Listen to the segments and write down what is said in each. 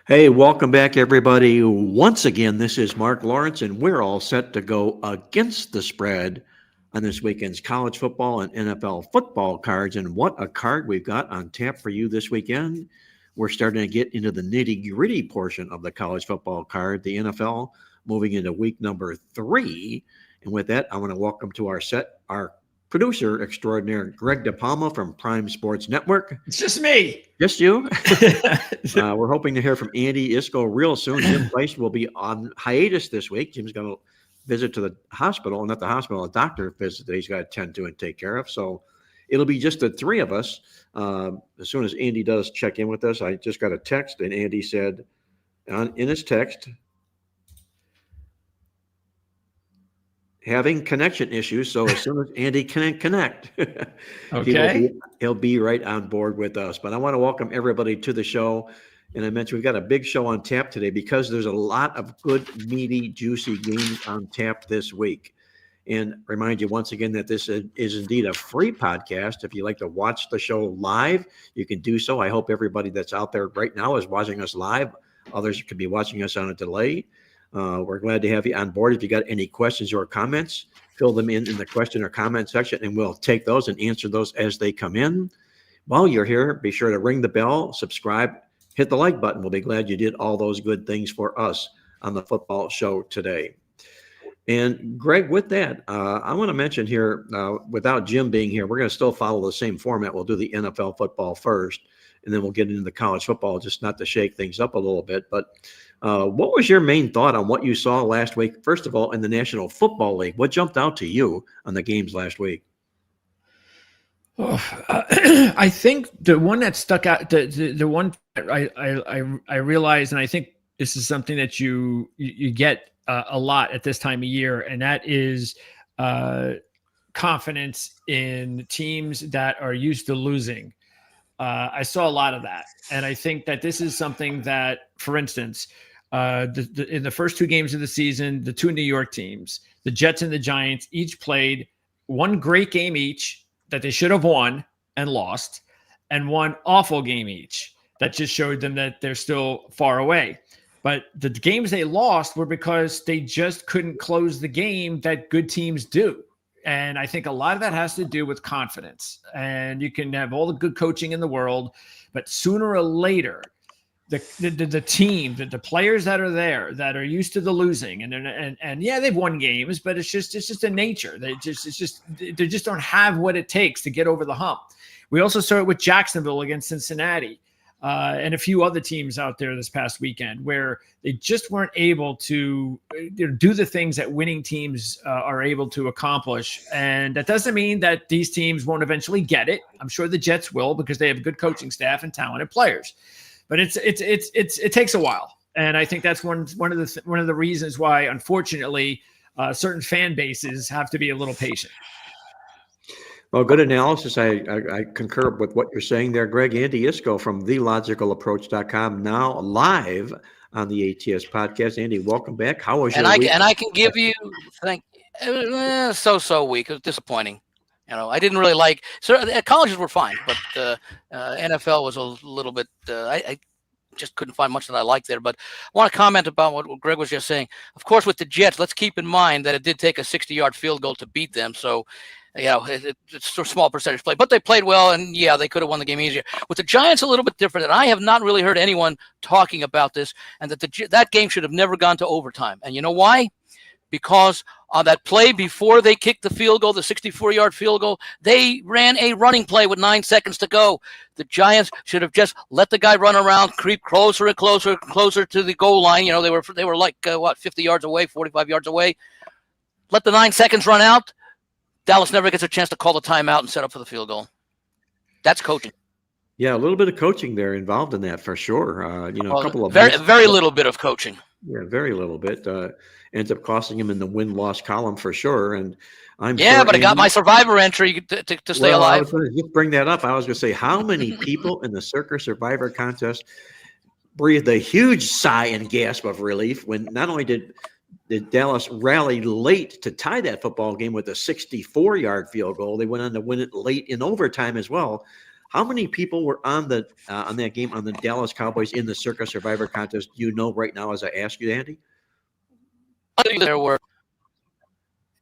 Hey, welcome back, everybody. Once again, this is Mark Lawrence, and we're all set to go against the spread on this weekend's college football and NFL football cards. And what a card we've got on tap for you this weekend. We're starting to get into the nitty gritty portion of the college football card, the NFL moving into week number 3. And with that, I want to welcome to our set our producer extraordinaire, Greg DePalma from Prime Sports Network. It's just me. Just you. We're hoping to hear from Andy Isco real soon. Jim Price will be on hiatus this week. Jim's going to visit to the hospital, not the hospital, a doctor visit that he's got to attend to and take care of. So it'll be just the three of us. As soon as Andy does check in with us, I just got a text, and Andy said in his text, having connection issues. So as soon as Andy can connect, Okay. he'll be right on board with us. But I want to welcome everybody to the show. And I mentioned we've got a big show on tap today because there's a lot of good, meaty, juicy games on tap this week. And remind you once again that this is indeed a free podcast. If you like to watch the show live, you can do so. I hope everybody that's out there right now is watching us live. Others could be watching us on a delay. We're glad to have you on board. If you got any questions or comments, fill them in the question or comment section, and we'll take those and answer those as they come in. While you're here, be sure to ring the bell, subscribe, hit the like button. We'll be glad you did all those good things for us on the football show today. And Greg, with that, I want to mention here, without Jim being here, we're going to still follow the same format. We'll do the NFL football first, and then we'll get into the college football, just not to shake things up a little bit. But what was your main thought on what you saw last week? First of all, in the National Football League, what jumped out to you on the games last week? I think the one that stuck out, the one I realized, and I think this is something that you get a lot at this time of year, and that is confidence in teams that are used to losing. I saw a lot of that, and I think that this is something that, for instance, in the first 2 games of the season, the 2 New York teams, the Jets and the Giants, each played one great game each that they should have won and lost, and one awful game each that just showed them that they're still far away. But the games they lost were because they just couldn't close the game that good teams do. And I think a lot of that has to do with confidence. And you can have all the good coaching in the world, but sooner or later, the team, the players that are there that are used to the losing, and yeah, they've won games, but it's just a nature. They just don't have what it takes to get over the hump. We also saw it with Jacksonville against Cincinnati. And a few other teams out there this past weekend where they just weren't able to do the things that winning teams are able to accomplish. And that doesn't mean that these teams won't eventually get it. I'm sure the Jets will, because they have a good coaching staff and talented players. But it takes a while, and I think that's one of the reasons why, unfortunately, certain fan bases have to be a little patient. Well, good analysis. I concur with what you're saying there, Greg. Andy Isco from TheLogicalApproach.com, now live on the ATS podcast. Andy, welcome back. How was your week? And I can give you so week. It was disappointing. I didn't really like. So colleges were fine, but NFL was a little bit. I just couldn't find much that I liked there. But I want to comment about what Greg was just saying. Of course, with the Jets, let's keep in mind that it did take a 60-yard field goal to beat them. So, it's a small percentage play, but they played well, and yeah, they could have won the game easier. With the Giants, a little bit different, and I have not really heard anyone talking about this, and that game should have never gone to overtime. And you know why? Because on that play before they kicked the field goal, the 64-yard field goal, they ran a running play with 9 seconds to go. The Giants should have just let the guy run around, creep closer and closer to the goal line. They were like 50 yards away, 45 yards away. Let the 9 seconds run out. Dallas never gets a chance to call the timeout and set up for the field goal. That's coaching. Yeah, a little bit of coaching there involved in that for sure. A couple of very little bit of coaching. Yeah, very little bit. Ends up costing him in the win-loss column for sure. And but I got my survivor entry to stay alive. I was going to just bring that up. I was going to say, how many people in the Circa Survivor contest breathed a huge sigh and gasp of relief when not only did Dallas rally late to tie that football game with a 64-yard field goal, they went on to win it late in overtime as well. How many people were on that game on the Dallas Cowboys in the Circa Survivor contest? Do you know right now as I ask you, Andy? There were,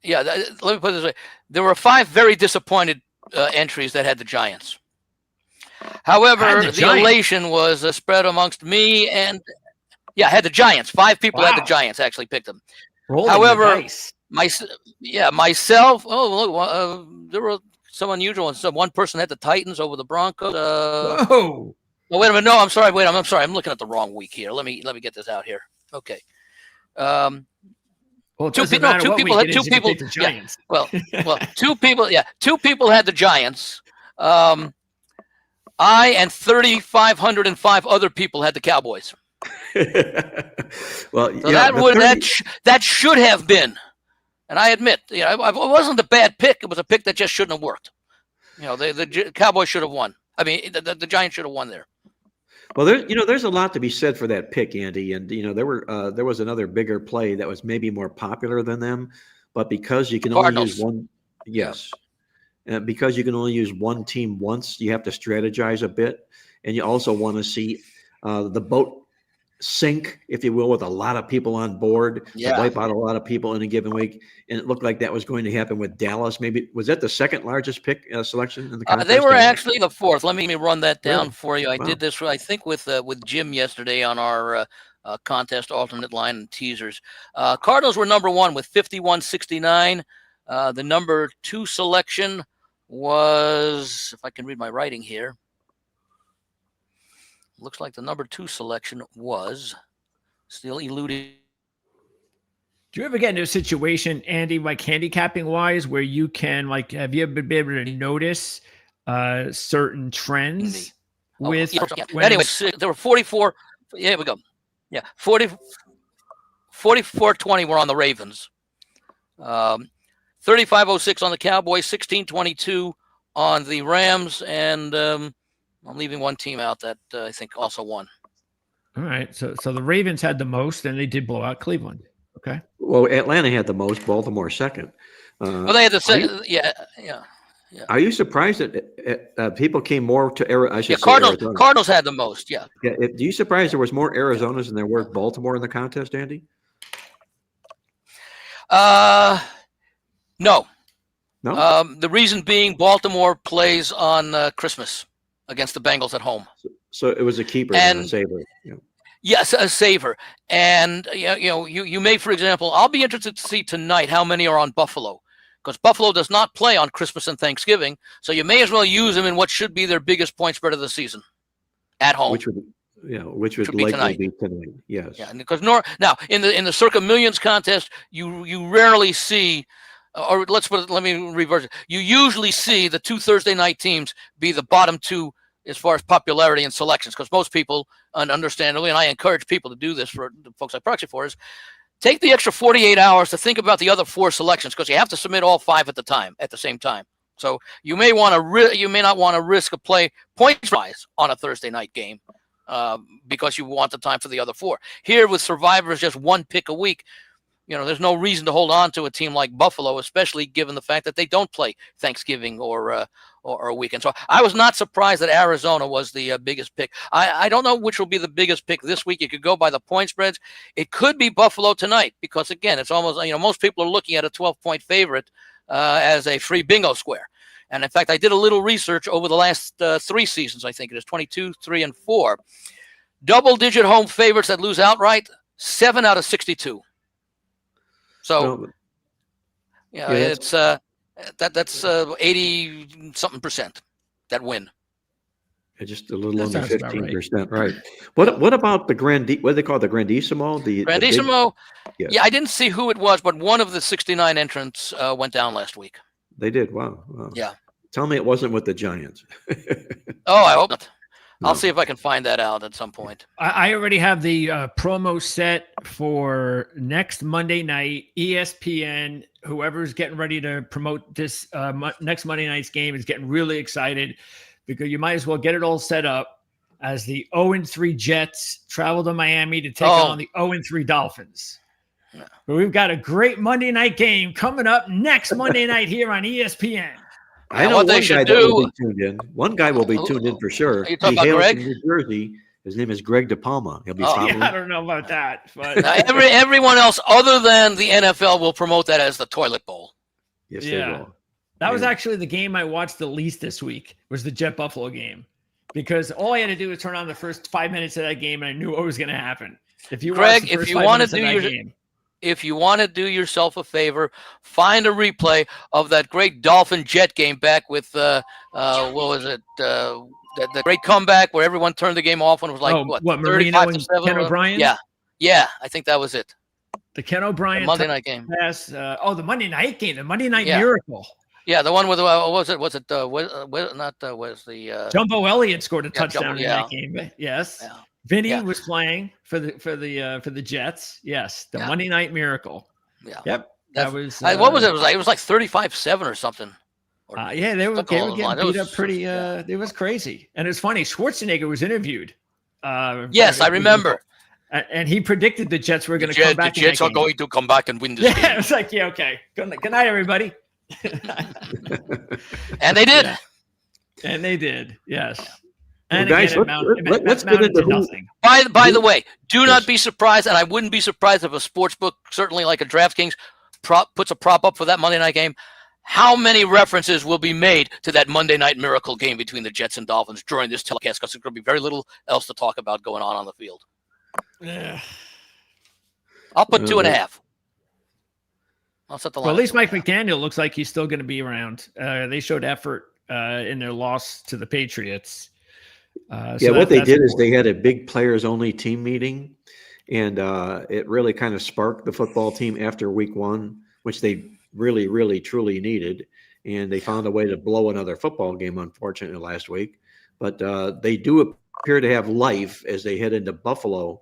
let me put it this way. There were 5 very disappointed entries that had the Giants. However, the elation was spread amongst me and had the Giants. 5 people had the Giants actually picked them. However, myself. There were some unusual ones. So one person had the Titans over the Broncos. Oh, wait a minute. No, I'm sorry. Wait, I'm sorry. I'm looking at the wrong week here. Let me get this out here. Okay. Two people had the Giants. Two people had the Giants. I and 3,505 other people had the Cowboys. Well, so that should have been, and I admit, it wasn't a bad pick. It was a pick that just shouldn't have worked. The Cowboys should have won. I mean, the Giants should have won there. Well, there's a lot to be said for that pick, Andy, and there was another bigger play that was maybe more popular than them, but because you can only use one, because you can only use one team once, you have to strategize a bit, and you also want to see the boat sink, if you will, with a lot of people on board, to wipe out a lot of people in a given week. And it looked like that was going to happen with Dallas. Maybe was that the second largest pick selection in the contest? They were actually the 4th. Let me run that down for you. I did this, I think, with Jim yesterday on our contest alternate line and teasers. Cardinals were number 1 with 51-69. The number 2 selection was, if I can read my writing here, looks like the number 2 selection was still eluding. Do you ever get into a situation, Andy, like handicapping wise, where you can, like, have you ever been able to notice certain trends with? Anyway, there were 44. Here we go. 44-20 were on the Ravens. 35-06 on the Cowboys. 16-22 on the Rams, and I'm leaving one team out that I think also won. All right. So the Ravens had the most, and they did blow out Cleveland. Okay. Well, Atlanta had the most, Baltimore second. Well, they had the second. Yeah. Are you surprised that people came more to Arizona? Cardinals had the most, yeah. Do you surprised there was more Arizonas than there were Baltimore in the contest, Andy? No. No? The reason being Baltimore plays on Christmas against the Bengals at home. So it was a keeper and a saver. Yeah. Yes, a saver. And you may, for example, I'll be interested to see tonight how many are on Buffalo, because Buffalo does not play on Christmas and Thanksgiving. So you may as well use them in what should be their biggest point spread of the season at home. Which would likely be tonight. Yes. Yeah, because now in the Circa Millions contest, you rarely see, or let me reverse it. You usually see the 2 Thursday night teams be the bottom 2 as far as popularity and selections, because most people, and understandably, and I encourage people to do this for the folks I proxy for, is take the extra 48 hours to think about the other 4 selections, because you have to submit all 5 at the same time. So you may not want to risk a points rise on a Thursday night game because you want the time for the other 4. Here with Survivors, just 1 pick a week, there's no reason to hold on to a team like Buffalo, especially given the fact that they don't play Thanksgiving or a weekend. So I was not surprised that Arizona was the biggest pick. I don't know which will be the biggest pick this week. You could go by the point spreads. It could be Buffalo tonight, because again, it's almost, most people are looking at a 12-point favorite as a free bingo square. And in fact, I did a little research over the last 3 seasons. I think it is 22, 3, and 4. Double-digit home favorites that lose outright, 7 out of 62. So, it's that's 80-something% that win. Just a little under 15%, right? What about the what do they call it, the Grandissimo? Grandissimo. I didn't see who it was, but one of the 69 entrants went down last week. They did. Wow. Yeah. Tell me it wasn't with the Giants. Oh, I hope not. I'll see if I can find that out at some point. I already have the promo set for next Monday night. ESPN, whoever's getting ready to promote this next Monday night's game is getting really excited, because you might as well get it all set up as the 0-3 Jets travel to Miami to take on the 0-3 Dolphins. Yeah. But we've got a great Monday night game coming up next Monday night here on ESPN. I know what they one should guy that will do. be tuned in. One guy will be tuned in for sure. Are you talking He about hails Greg? from New Jersey. His name is Greg DePalma. He'll be Oh, following. Yeah, I don't know about that, but Everyone else other than the NFL will promote that as the toilet bowl. Yes, they yeah. will. That was Yeah. actually the game I watched the least this week, was the Jet Buffalo game, because all I had to do was turn on the first 5 minutes of that game, and I knew what was going to happen. If you Greg, watch the if first you 5 wanna minutes of do that your- game, If you want to do yourself a favor, find a replay of that great Dolphin Jet game back with what was it? The great comeback where everyone turned the game off when it was like what, Marino 35 to and 7. Ken O'Brien? Yeah, I think that was it. The Ken O'Brien The Monday night game. pass. The Monday night game, the Monday night Yeah. miracle. Yeah, the one with was the Jumbo Elliott scored a Yeah, touchdown in that game. Yes. Yeah. Vinny Yeah. was playing for the Jets. Yes, the Yeah. Monday night miracle. Yeah. Yep. That was what was it? It was like 35-7 or something. Yeah, they were Something along those getting lines. beat up pretty. It was crazy, and it's funny. Schwarzenegger was interviewed. Yes, I remember. And he predicted the Jets were going to The come back. Jets are going to come back and win this Yeah, game. it's like, yeah, okay. Good night, everybody. And they did. Yeah. And they did. Yes. Well, And guys, again, let's get amounted into to who- nothing. By the way, do not Yes. be surprised, and I wouldn't be surprised if a sports book, certainly like a DraftKings, puts a prop up for that Monday night game. How many references will be made to that Monday night miracle game between the Jets and Dolphins during this telecast? Because there's going to be very little else to talk about going on the field. Yeah. I'll put 2.5. I'll set the line. Well, at least at Mike 2.5. McDaniel looks like he's still going to be around. They showed effort in their loss to the Patriots. What they did is they had a big players only team meeting, and it really kind of sparked the football team after week one, which they really, really, truly needed. And they found a way to blow another football game, unfortunately, last week. But they do appear to have life as they head into Buffalo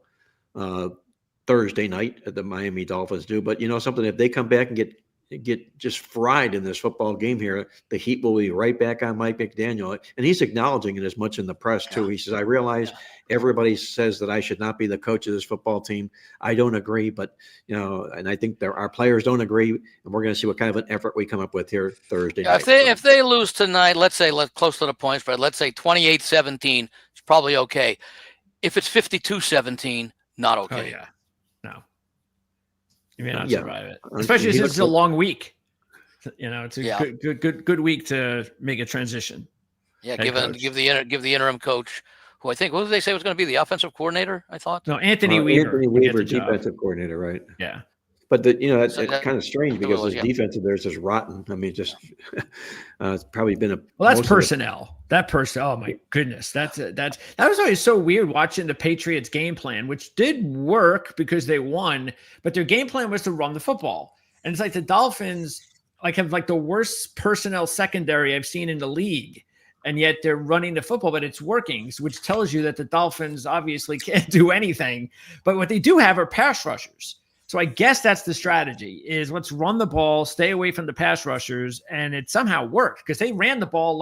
Thursday night. The Miami Dolphins do. But something, if they come back and get just fried in this football game here, the heat will be right back on Mike McDaniel. And he's acknowledging it as much in the press too. He says, I realize everybody says that I should not be the coach of this football team. I don't agree, but and I think our players don't agree, and we're going to see what kind of an effort we come up with here Thursday night. If they lose tonight, let's say close to the point spread, let's say 28-17, it's probably okay. If it's 52-17, not okay. Oh, yeah. No. You may not Yeah. survive it, especially since it's a long week. It's a good week to make a transition. Yeah, Head give the interim coach, who I think, what did they say was going to be the offensive coordinator? I thought. No, Anthony Weaver. Anthony will get Weaver, the job. defensive coordinator, right? Yeah. But it's So that- kind of strange because was, this yeah. defense of theirs is rotten. I mean, just it's probably been a. Well, that's most of the- personnel. That person. Oh my goodness, that was always so weird watching the Patriots game plan, which did work because they won, but their game plan was to run the football, and it's like the Dolphins have the worst personnel secondary I've seen in the league, and yet they're running the football, but it's working, which tells you that the Dolphins obviously can't do anything. But what they do have are pass rushers. So I guess that's the strategy: is let's run the ball, stay away from the pass rushers, and it somehow worked because they ran the ball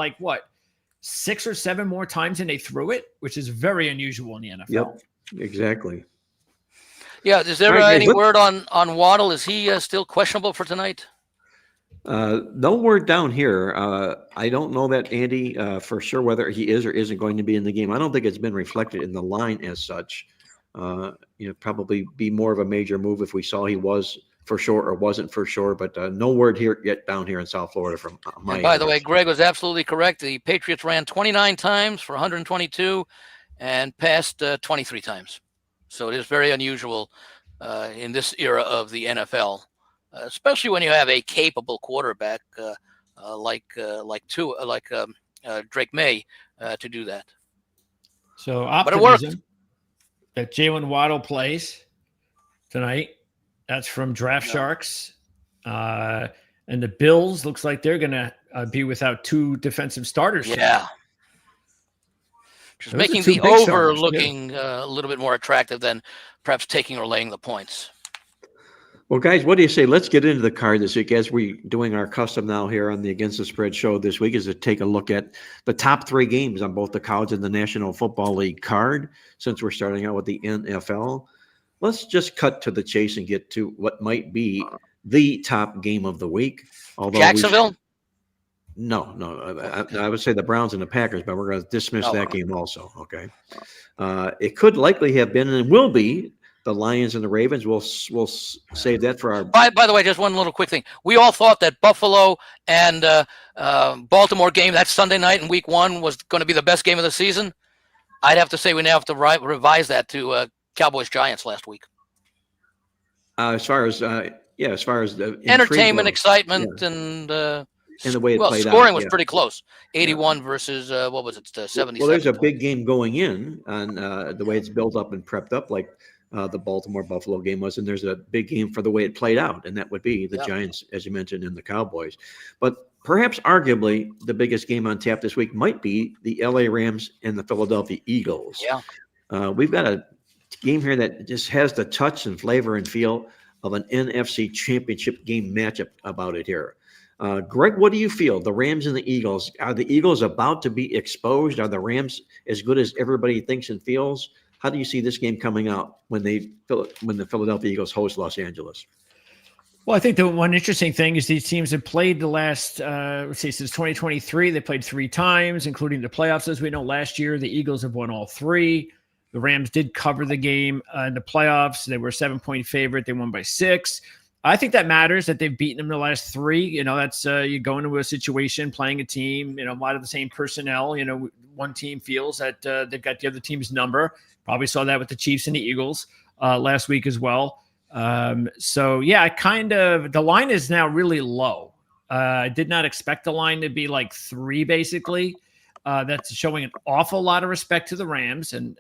6 or 7 more times than they threw it, which is very unusual in the NFL. Yep, exactly. Yeah, is there All right, guys, any word on Waddle? Is he still questionable for tonight? No word down here. I don't know that, Andy, for sure whether he is or isn't going to be in the game. I don't think it's been reflected in the line as such. Probably be more of a major move if we saw he was for sure or wasn't for sure, but no word here yet down here in South Florida from Miami. By the way, Greg was absolutely correct. The Patriots ran 29 times for 122 and passed 23 times. So it is very unusual in this era of the NFL, especially when you have a capable quarterback like Drake May to do that. So But it worked. optimism that Jalen Waddle plays tonight. That's from Draft Sharks. And the Bills looks like they're going to be without 2 defensive starters tonight. Yeah. Just Those are making 2 the big over starters, looking a little bit more attractive than perhaps taking or laying the points. Well, guys, what do you say? Let's get into the card this week. As we're doing our custom now here on the Against the Spread show this week, is to take a look at the top 3 games on both the college and the National Football League card. Since we're starting out with the NFL, let's just cut to the chase and get to what might be the top game of the week. Although Jacksonville? No, I would say the Browns and the Packers, but we're going to dismiss No, that game also. Okay. It could likely have been and will be the Lions and the Ravens. We'll save that for our. By the way, just one little quick thing. We all thought that Buffalo and Baltimore game that Sunday night in Week 1 was going to be the best game of the season. I'd have to say we now have to revise that to Cowboys Giants last week. As far as the entertainment, excitement, and the way it played out. Scoring was pretty close. 81 versus what was it? 77. Well, there's a big game going in on the way it's built up and prepped up, like the Baltimore-Buffalo game was, and there's a big game for the way it played out, and that would be the Giants, as you mentioned, and the Cowboys. But perhaps arguably the biggest game on tap this week might be the LA Rams and the Philadelphia Eagles. Yeah. We've got a game here that just has the touch and flavor and feel of an NFC championship game matchup about it here. Greg, what do you feel? The Rams and the Eagles, are the Eagles about to be exposed? Are the Rams as good as everybody thinks and feels? How do you see this game coming out when the Philadelphia Eagles host Los Angeles? Well, I think the one interesting thing is these teams have played the last, since 2023. They played 3 times, including the playoffs. As we know, last year, the Eagles have won all 3. The Rams did cover the game in the playoffs. They were a 7-point favorite. They won by 6. I think that matters that they've beaten them the last 3. That's you go into a situation playing a team, a lot of the same personnel. One team feels that they've got the other team's number. Probably saw that with the Chiefs and the Eagles last week as well. The line is now really low. I did not expect the line to be like 3, basically. That's showing an awful lot of respect to the Rams. And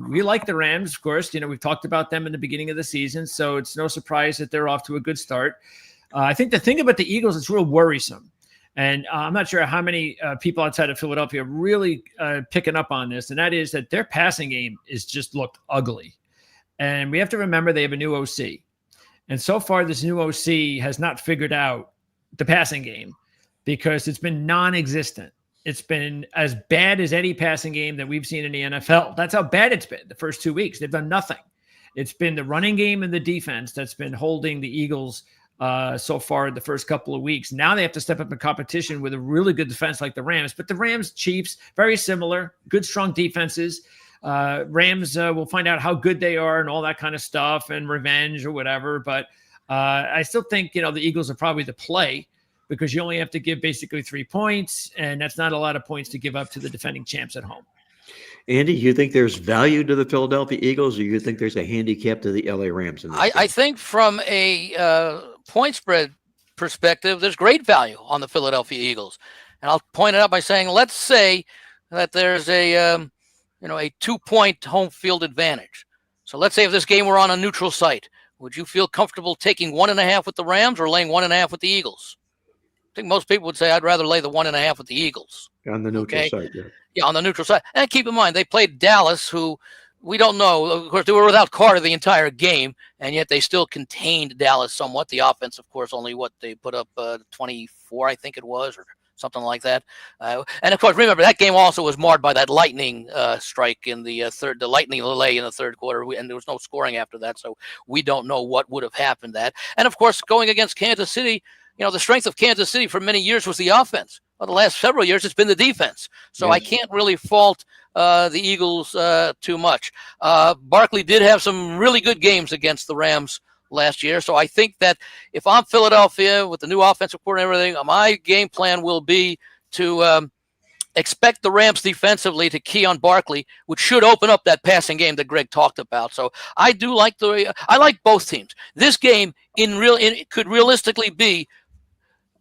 we like the Rams, of course. We've talked about them in the beginning of the season, so it's no surprise that they're off to a good start. I think the thing about the Eagles is real worrisome. And I'm not sure how many people outside of Philadelphia are really picking up on this, and that is that their passing game is just looked ugly. And we have to remember they have a new OC. And so far, this new OC has not figured out the passing game because it's been non-existent. It's been as bad as any passing game that we've seen in the NFL. That's how bad it's been the first 2 weeks. They've done nothing. It's been the running game and the defense that's been holding the Eagles so far the first couple of weeks. Now they have to step up in competition with a really good defense like the Rams. But the Rams, Chiefs, very similar, good, strong defenses. Rams will find out how good they are and all that kind of stuff and revenge or whatever. But I still think, the Eagles are probably the play because you only have to give basically 3 points, and that's not a lot of points to give up to the defending champs at home. Andy, you think there's value to the Philadelphia Eagles, or you think there's a handicap to the LA Rams? I think from a point spread perspective, there's great value on the Philadelphia Eagles. And I'll point it out by saying, let's say that there's a 2-point home field advantage. So let's say if this game were on a neutral site, would you feel comfortable taking 1.5 with the Rams or laying 1.5 with the Eagles? I think most people would say I'd rather lay the 1.5 with the Eagles. On the neutral site, yeah. Yeah, on the neutral side. And keep in mind, they played Dallas, who we don't know. Of course, they were without Carter the entire game, and yet they still contained Dallas somewhat. The offense, of course, only they put up 24, I think it was, or something like that. And, of course, remember, that game also was marred by that lightning strike in the lightning delay in the third quarter, and there was no scoring after that, so we don't know what would have happened that. And, of course, going against Kansas City, the strength of Kansas City for many years was the offense. Well, the last several years, it's been the defense. So yes. I can't really fault the Eagles too much. Barkley did have some really good games against the Rams last year. So I think that if I'm Philadelphia with the new offensive coordinator and everything, my game plan will be to expect the Rams defensively to key on Barkley, which should open up that passing game that Greg talked about. So I do like I like both teams. This game could realistically be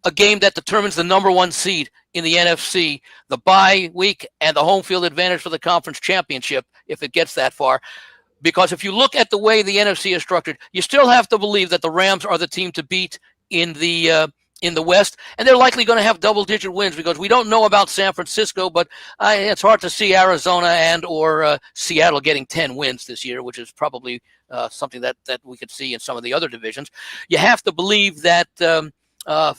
a game that determines the number 1 seed in the NFC, the bye week, and the home field advantage for the conference championship if it gets that far. Because if you look at the way the NFC is structured, you still have to believe that the Rams are the team to beat in the West, and they're likely going to have double-digit wins because we don't know about San Francisco, but it's hard to see Arizona and or Seattle getting 10 wins this year, which is probably something that we could see in some of the other divisions. You have to believe that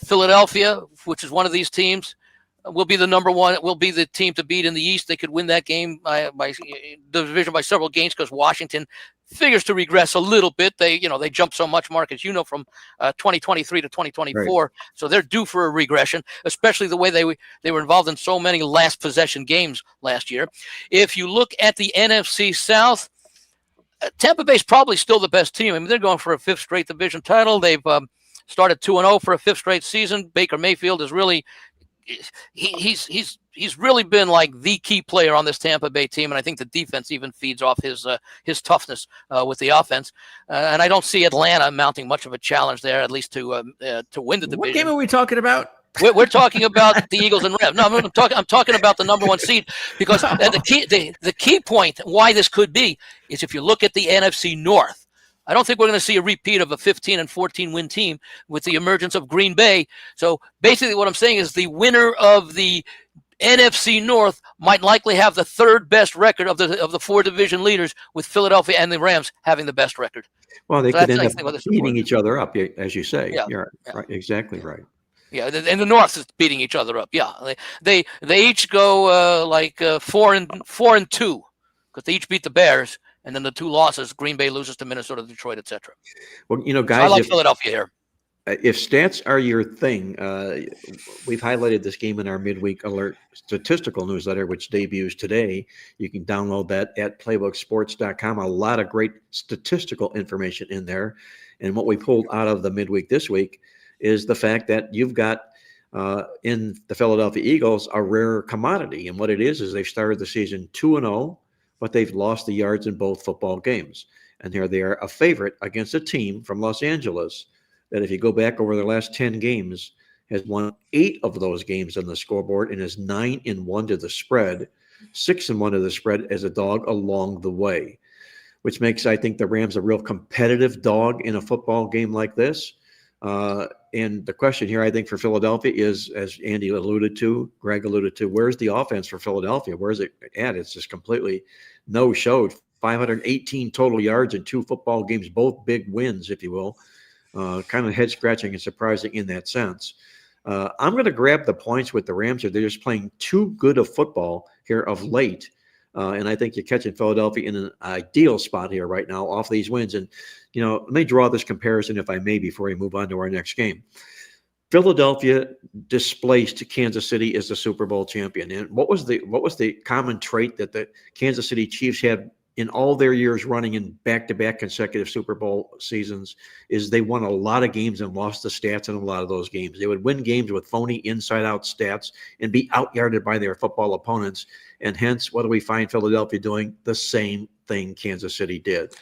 Philadelphia, which is one of these teams, will be the number 1. Will be the team to beat in the East. They could win that game by the division by several games because Washington figures to regress a little bit. They jumped so much, Mark, as from 2023 to 2024. Right. So they're due for a regression, especially the way they were involved in so many last possession games last year. If you look at the NFC South, Tampa Bay's probably still the best team. I mean, they're going for a 5th straight division title. They've started 2-0 for a 5th straight season. Baker Mayfield is really he's really been like the key player on this Tampa Bay team, and I think the defense even feeds off his toughness with the offense. And I don't see Atlanta mounting much of a challenge there, at least to win the division. What game are we talking about? We're talking about the Eagles and Rams. No, I'm talking about the number 1 seed, because the key point why this could be is if you look at the NFC North. I don't think we're going to see a repeat of a 15 and 14 win team with the emergence of Green Bay. So basically what I'm saying is the winner of the NFC North might likely have the 3rd best record of the 4 division leaders, with Philadelphia and the Rams having the best record. Well, they could end up beating each other up, as you say. Yeah, You're right, exactly right. Yeah, and the North is beating each other up. Yeah, they each go 4-2, because they each beat the Bears. And then the 2 losses, Green Bay loses to Minnesota, Detroit, etc. Well, guys, so I like Philadelphia here. If stats are your thing, we've highlighted this game in our midweek alert statistical newsletter, which debuts today. You can download that at playbooksports.com. A lot of great statistical information in there. And what we pulled out of the midweek this week is the fact that you've got in the Philadelphia Eagles a rare commodity. And what it is they've started the season 2-0. But they've lost the yards in both football games. And here they are a favorite against a team from Los Angeles that, if you go back over the last 10 games, has won 8 of those games on the scoreboard and is 9-1 to the spread, 6-1 to the spread as a dog along the way, which makes, I think, the Rams a real competitive dog in a football game like this. And the question here, I think, for Philadelphia is, as Andy alluded to, Greg alluded to, where's the offense for Philadelphia? Where's it at? It's just completely no-showed. 518 total yards in 2 football games, both big wins, if you will. Kind of head-scratching and surprising in that sense. I'm going to grab the points with the Rams here. They're just playing too good of football here of late. And I think you're catching Philadelphia in an ideal spot here right now off these wins. And, let me draw this comparison, if I may, before we move on to our next game. Philadelphia displaced Kansas City as the Super Bowl champion. And what was the common trait that the Kansas City Chiefs had in all their years running in back-to-back consecutive Super Bowl seasons? Is they won a lot of games and lost the stats in a lot of those games. They would win games with phony inside-out stats and be out-yarded by their football opponents. And hence, what do we find Philadelphia doing? The same thing Kansas City did.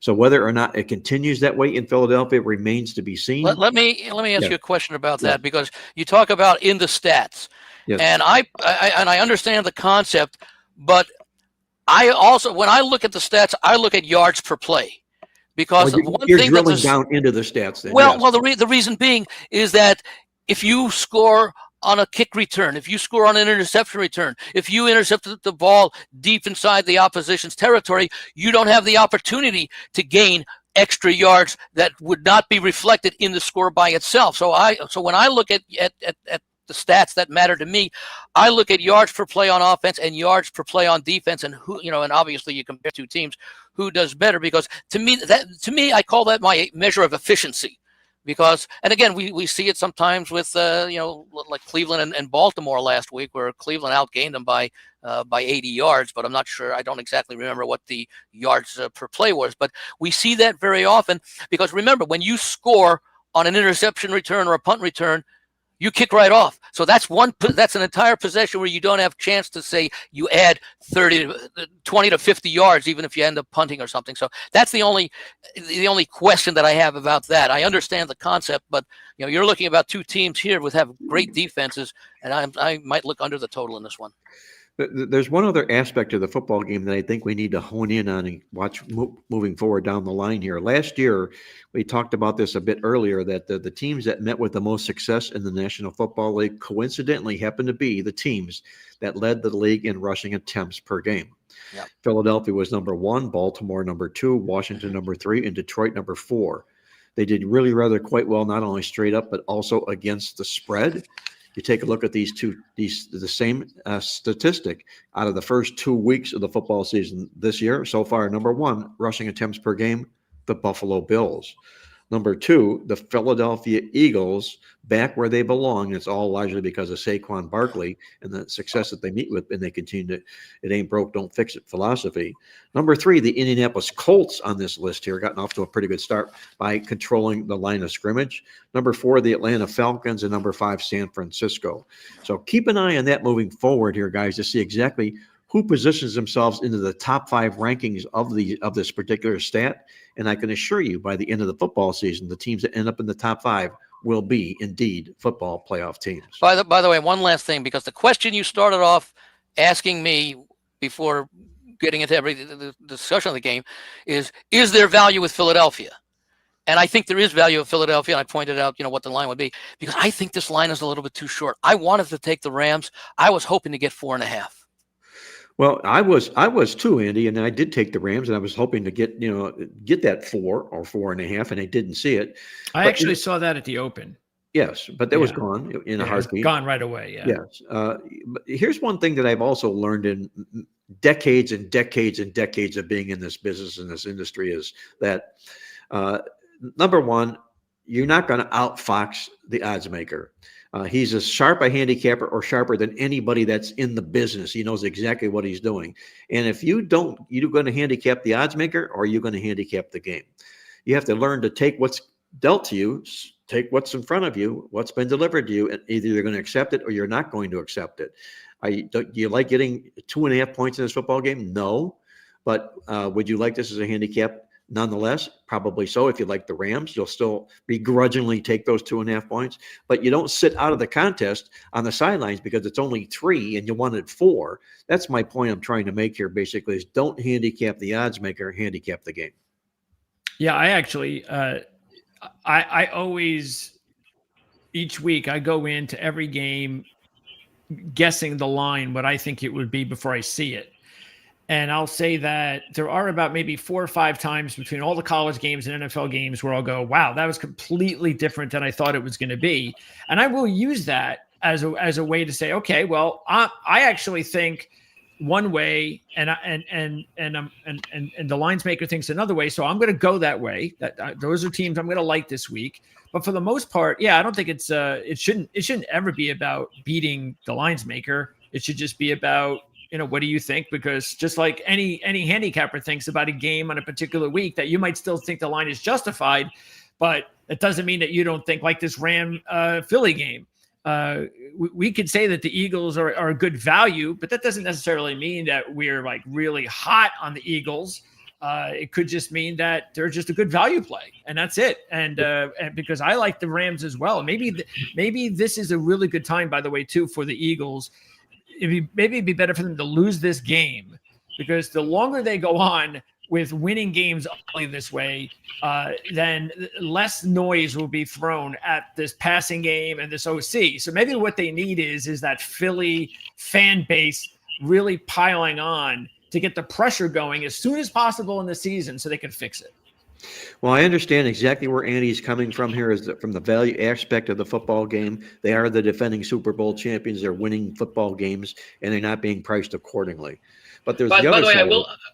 So whether or not it continues that way in Philadelphia remains to be seen. Let me ask you a question about that, because you talk about in the stats, and I understand the concept, but I also, when I look at the stats, I look at yards per play, because you're drilling down into the stats. Then, well, the reason being is that if you score on a kick return, if you score on an interception return, if you intercepted the ball deep inside the opposition's territory, you don't have the opportunity to gain extra yards that would not be reflected in the score by itself. So when I look at the stats that matter to me, I look at yards per play on offense and yards per play on defense, and and obviously you compare 2 teams, who does better, because to me I call that my measure of efficiency. Because, and again, we see it sometimes with, like Cleveland and Baltimore last week, where Cleveland outgained them by 80 yards, but I'm not sure. I don't exactly remember what the yards per play was, but we see that very often, because remember, when you score on an interception return or a punt return, you kick right off. So that's an entire possession where you don't have a chance to say you add 20 to 50 yards, even if you end up punting or something. So that's the only question that I have about that. I understand the concept, but you're looking about 2 teams here with have great defenses, and I might look under the total in this one. There's one other aspect of the football game that I think we need to hone in on and watch moving forward down the line here. Last year, we talked about this a bit earlier, that the teams that met with the most success in the National Football League coincidentally happened to be the teams that led the league in rushing attempts per game. Yep. Philadelphia was number 1, Baltimore number 2, Washington number 3, and Detroit number 4. They did really rather quite well, not only straight up, but also against the spread. You take a look at the same statistic out of the first 2 weeks of the football season this year. So far, number one, rushing attempts per game, the Buffalo Bills. Number two, the Philadelphia Eagles, back where they belong. It's all largely because of Saquon Barkley and the success that they meet with, and they continue to, it ain't broke, don't fix it philosophy. Number three, the Indianapolis Colts on this list here, gotten off to a pretty good start by controlling the line of scrimmage. Number four, the Atlanta Falcons, and number five, San Francisco. So keep an eye on that moving forward here, guys, to see exactly who positions themselves into the top five rankings of this particular stat. And I can assure you, by the end of the football season, the teams that end up in the top five will be indeed football playoff teams. By the way, one last thing, because the question you started off asking me before getting into the discussion of the game is there value with Philadelphia? And I think there is value with Philadelphia. And I pointed out, what the line would be, because I think this line is a little bit too short. I wanted to take the Rams. I was hoping to get 4.5. Well, I was too, Andy, and I did take the Rams, and I was hoping to get that 4 or 4.5, and I didn't see it. I actually saw that at the Open. Yes, but that was gone in a heartbeat. Gone right away. Yeah. Yes. But here's one thing that I've also learned in decades and decades and decades of being in this business, in this industry, is that number one, you're not going to outfox the odds maker. He's as sharp a handicapper or sharper than anybody that's in the business. He knows exactly what he's doing. And if you're going to handicap the odds maker, or you're going to handicap the game. You have to learn to take what's dealt to you, take what's in front of you, what's been delivered to you, and either you're going to accept it or you're not going to accept it. Do you like getting 2.5 points in this football game? No. But would you like this as a handicap? Nonetheless, probably so. If you like the Rams, you'll still begrudgingly take those 2.5 points, but you don't sit out of the contest on the sidelines because it's only 3 and you wanted 4. That's my point I'm trying to make here, basically, is don't handicap the odds maker, handicap the game. Yeah, I actually, I always, each week I go into every game guessing the line, what I think it would be before I see it. And I'll say that there are about maybe 4 or 5 times between all the college games and NFL games where I'll go, wow, that was completely different than I thought it was going to be. And I will use that as a way to say, okay, well, I actually think one way, and the lines maker thinks another way. So I'm going to go that way. Those are teams I'm going to like this week. But for the most part, yeah, I don't think it shouldn't ever be about beating the lines maker. It should just be about, what do you think? Because just like any handicapper thinks about a game on a particular week, that you might still think the line is justified, but it doesn't mean that you don't think, like this Philly game. We could say that the Eagles are a good value, but that doesn't necessarily mean that we're like really hot on the Eagles. It could just mean that they're just a good value play, and that's it. And because I like the Rams as well. Maybe this is a really good time, by the way, too, for the Eagles. Maybe it'd be better for them to lose this game, because the longer they go on with winning games only this way, then less noise will be thrown at this passing game and this OC. So maybe what they need is that Philly fan base really piling on to get the pressure going as soon as possible in the season so they can fix it. Well, I understand exactly where Andy's coming from here, from the value aspect of the football game. They are the defending Super Bowl champions. They're winning football games, and they're not being priced accordingly. But there's by the way, I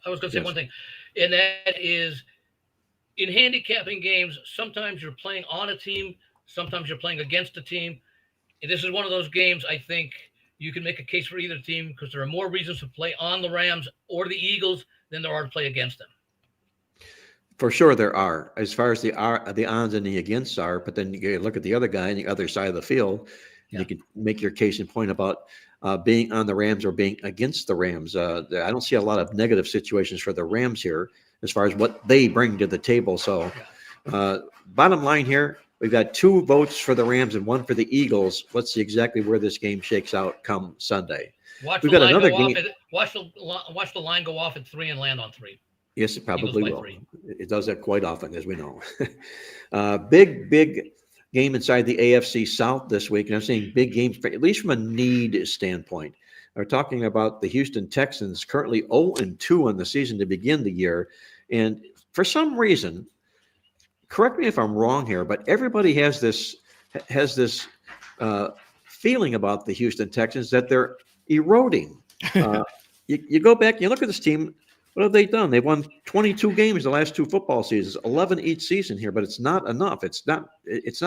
was going to say yes. one thing, and that is, in handicapping games, sometimes you're playing on a team, sometimes you're playing against a team. And this is one of those games I think you can make a case for either team, because there are more reasons to play on the Rams or the Eagles than there are to play against them. For sure there are, as far as the ons and the against are, but then you look at the other guy on the other side of the field, and you can make your case and point about being on the Rams or being against the Rams. I don't see a lot of negative situations for the Rams here as far as what they bring to the table. So bottom line here, we've got 2 votes for the Rams and 1 for the Eagles. Let's see exactly where this game shakes out come Sunday. We've got another game. Watch the line go off at 3 and land on 3. Yes, it probably will. It does that quite often, as we know. Big game inside the AFC South this week. And I'm saying big game, at least from a need standpoint. We're talking about the Houston Texans, currently 0-2 on the season to begin the year. And for some reason, correct me if I'm wrong here, but everybody has this feeling about the Houston Texans that they're eroding. You go back, you look at this team. What have they done? They've won 22 games the last 2 football seasons, 11 each season here, but it's not enough. It's not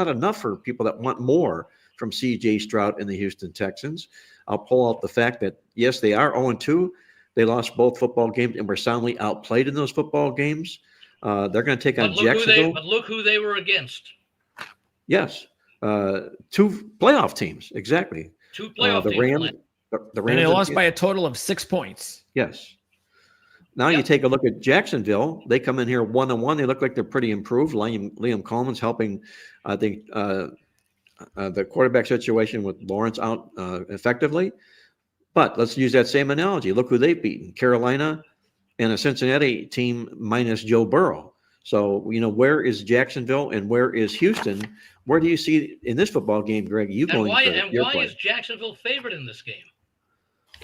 enough for people that want more from C.J. Stroud and the Houston Texans. I'll pull out the fact that, yes, they are 0-2. They lost both football games and were soundly outplayed in those football games. They're going to take on Jacksonville. But look who they were against. Yes. 2 playoff teams, exactly. 2 playoff the teams. Rams. The Rams And they lost by a total of 6 points. Yes. Now you take a look at Jacksonville. They come in here 1-1. They look like they're pretty improved. Liam Coleman's helping, I think, the quarterback situation with Lawrence out effectively. But let's use that same analogy. Look who they've beaten: Carolina and a Cincinnati team minus Joe Burrow. So, where is Jacksonville and where is Houston? Where do you see in this football game, Greg? Why is Jacksonville favored in this game?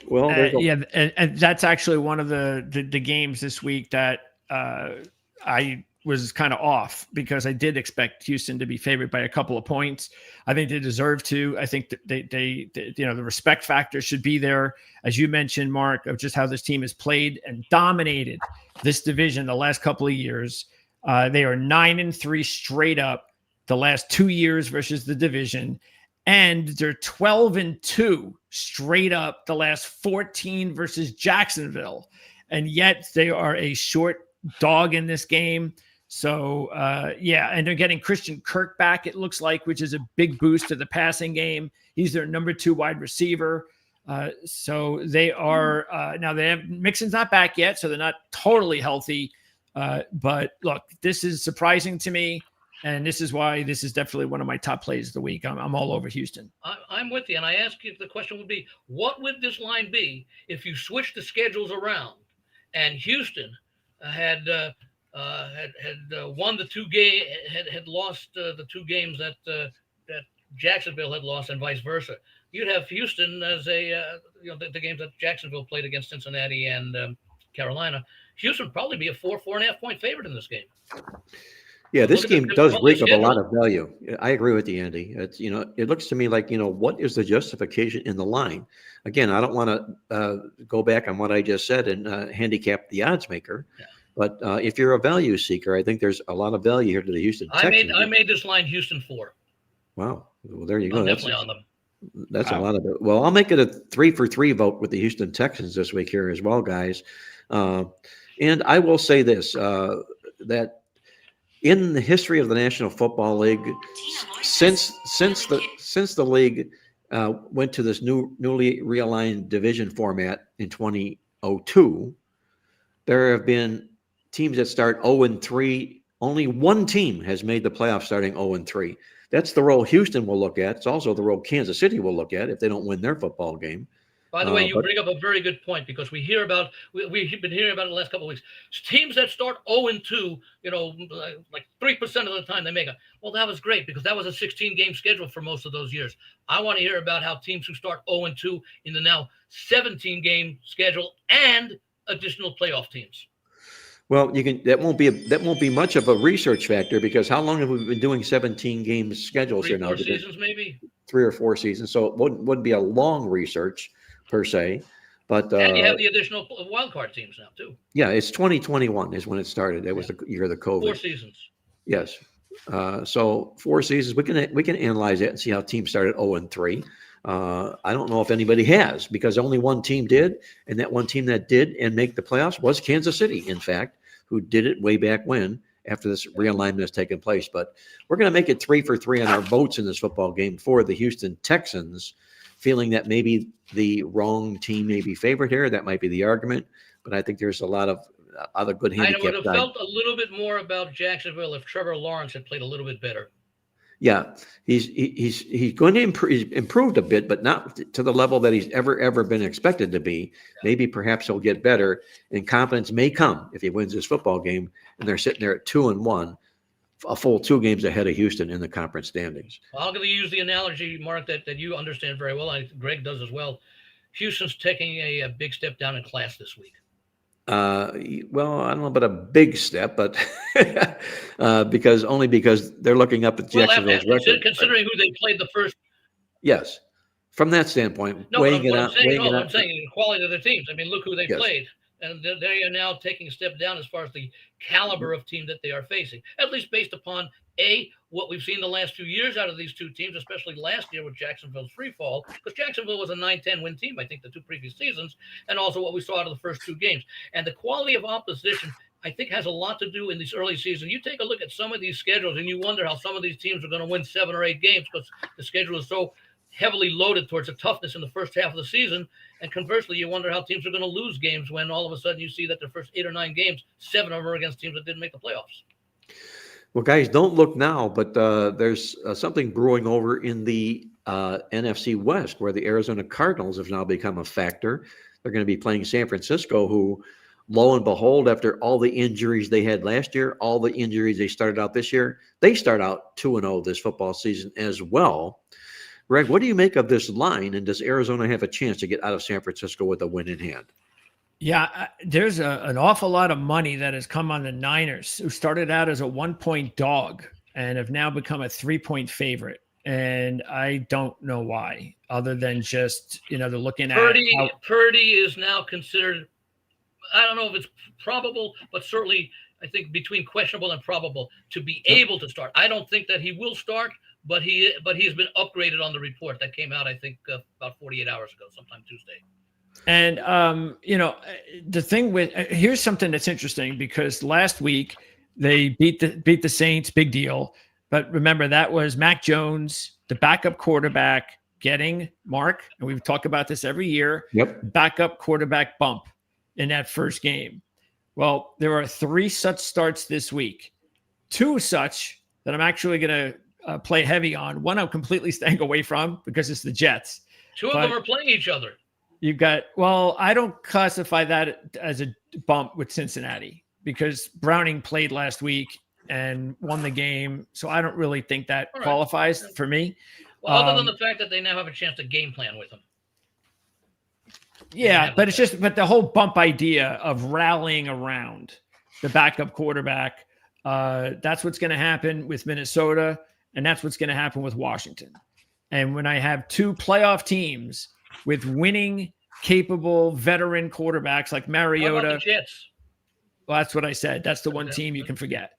Well, and that's actually one of the games this week that I was kind of off, because I did expect Houston to be favored by a couple of points. I think they deserve to. I think that they the respect factor should be there, as you mentioned, Mark, of just how this team has played and dominated this division the last couple of years. They are 9-3 straight up the last 2 years versus the division. And they're 12-2 straight up the last 14 versus Jacksonville. And yet they are a short dog in this game. So, and they're getting Christian Kirk back, it looks like, which is a big boost to the passing game. He's their number 2 wide receiver. So they are now they have Mixon's not back yet, so they're not totally healthy. But look, this is surprising to me. And this is why this is definitely one of my top plays of the week. I'm all over Houston. I'm with you. And I ask you, the question would be, what would this line be if you switch the schedules around and Houston had won the 2 games, had lost the 2 games that Jacksonville had lost, and vice versa? You'd have Houston as the games that Jacksonville played against Cincinnati and Carolina. Houston would probably be a 4.5 point favorite in this game. Yeah, this game does reek of a lot of value. I agree with you, Andy. It's, it looks to me like, what is the justification in the line? Again, I don't want to go back on what I just said and handicap the odds maker. Yeah. But if you're a value seeker, I think there's a lot of value here to the Houston Texans. I made this line Houston 4. Wow. Well, there you go. Definitely on them. That's a lot of it. Well, I'll make it a 3-for-3 vote with the Houston Texans this week here as well, guys. And I will say this, that in the history of the National Football League, since the league went to this newly realigned division format in 2002, there have been teams that start 0-3. Only one team has made the playoffs starting 0-3. That's the role Houston will look at. It's also the role Kansas City will look at if they don't win their football game. By the way, you bring up a very good point, because we've been hearing about it the last couple of weeks. Teams that start 0-2, like 3% of the time they make it. Well, that was great, because that was a 16-game schedule for most of those years. I want to hear about how teams who start 0-2 in the now 17-game schedule and additional playoff teams. Well, that won't be much of a research factor, because how long have we been doing 17 game schedules here now? 4 seasons, maybe 3 or 4 seasons. So it wouldn't be a long research per se, but and you have the additional wild card teams now too. Yeah, it's 2021 is when it started. That was the year of the COVID. 4 seasons. Yes. So 4 seasons. We can analyze that and see how teams started 0-3. I don't know if anybody has, because only one team did, and that one team that did and make the playoffs was Kansas City, in fact, who did it way back when, after this realignment has taken place. But we're going to make it 3-for-3 on our votes in this football game for the Houston Texans, feeling that maybe the wrong team may be favored here. That might be the argument, but I think there's a lot of other good handicaps. I would have felt a little bit more about Jacksonville if Trevor Lawrence had played a little bit better. Yeah, he's going to improved a bit, but not to the level that he's ever been expected to be. Yeah. Maybe perhaps he'll get better, and confidence may come if he wins this football game, and they're sitting there at 2-1, a full 2 games ahead of Houston in the conference standings. Well, I'm going to use the analogy, Mark, that you understand very well. Greg does as well. Houston's taking a big step down in class this week. Well, I don't know about a big step, but because they're looking up at Jacksonville's record. Considering who they played the first. Yes. From that standpoint, No, weighing it what I'm out, saying, weighing no, it what I'm out. saying the quality of the teams. I mean, look who they Yes. played, and they are now taking a step down as far as the caliber of team that they are facing. At least based upon what we've seen the last few years out of these two teams, especially last year with Jacksonville's free fall, because Jacksonville was a 9-10 win team, I think, the two previous seasons, and also what we saw out of the first two games. And the quality of opposition, I think, has a lot to do in this early season. You take a look at some of these schedules, and you wonder how some of these teams are going to win 7 or 8 games because the schedule is so heavily loaded towards the toughness in the first half of the season. And conversely, you wonder how teams are going to lose games when all of a sudden you see that the first 8 or 9 games, 7 of them are against teams that didn't make the playoffs. Well, guys, don't look now, but there's something brewing over in the NFC West, where the Arizona Cardinals have now become a factor. They're going to be playing San Francisco, who, lo and behold, after all the injuries they had last year, all the injuries they started out this year, they start out 2-0 this football season as well. Greg, what do you make of this line, and does Arizona have a chance to get out of San Francisco with a win in hand? Yeah, there's an awful lot of money that has come on the Niners, who started out as a 1-point dog and have now become a 3-point favorite. And I don't know why, other than just, they're looking at Purdy is now considered, I don't know if it's probable, but certainly I think between questionable and probable to be able to start. I don't think that he will start, but he has been upgraded on the report that came out, I think, about 48 hours ago, sometime Tuesday. And, the thing with here's something that's interesting, because last week they beat the Saints, big deal. But remember, that was Mac Jones, the backup quarterback, getting Mark. And we've talked about this every year. Yep. Backup quarterback bump in that first game. Well, there are 3 such starts this week, 2 such that I'm actually going to play heavy on. One I'm completely staying away from because it's the Jets. 2 of them are playing each other. You've got, I don't classify that as a bump with Cincinnati, because Browning played last week and won the game. So I don't really think that qualifies for me. Well, other than the fact that they now have a chance to game plan with him. Yeah, but but the whole bump idea of rallying around the backup quarterback, that's what's going to happen with Minnesota, and that's what's going to happen with Washington. And when I have 2 playoff teams with winning, capable, veteran quarterbacks like Mariota. How about the Jets? Well, that's what I said. That's the one team you can forget.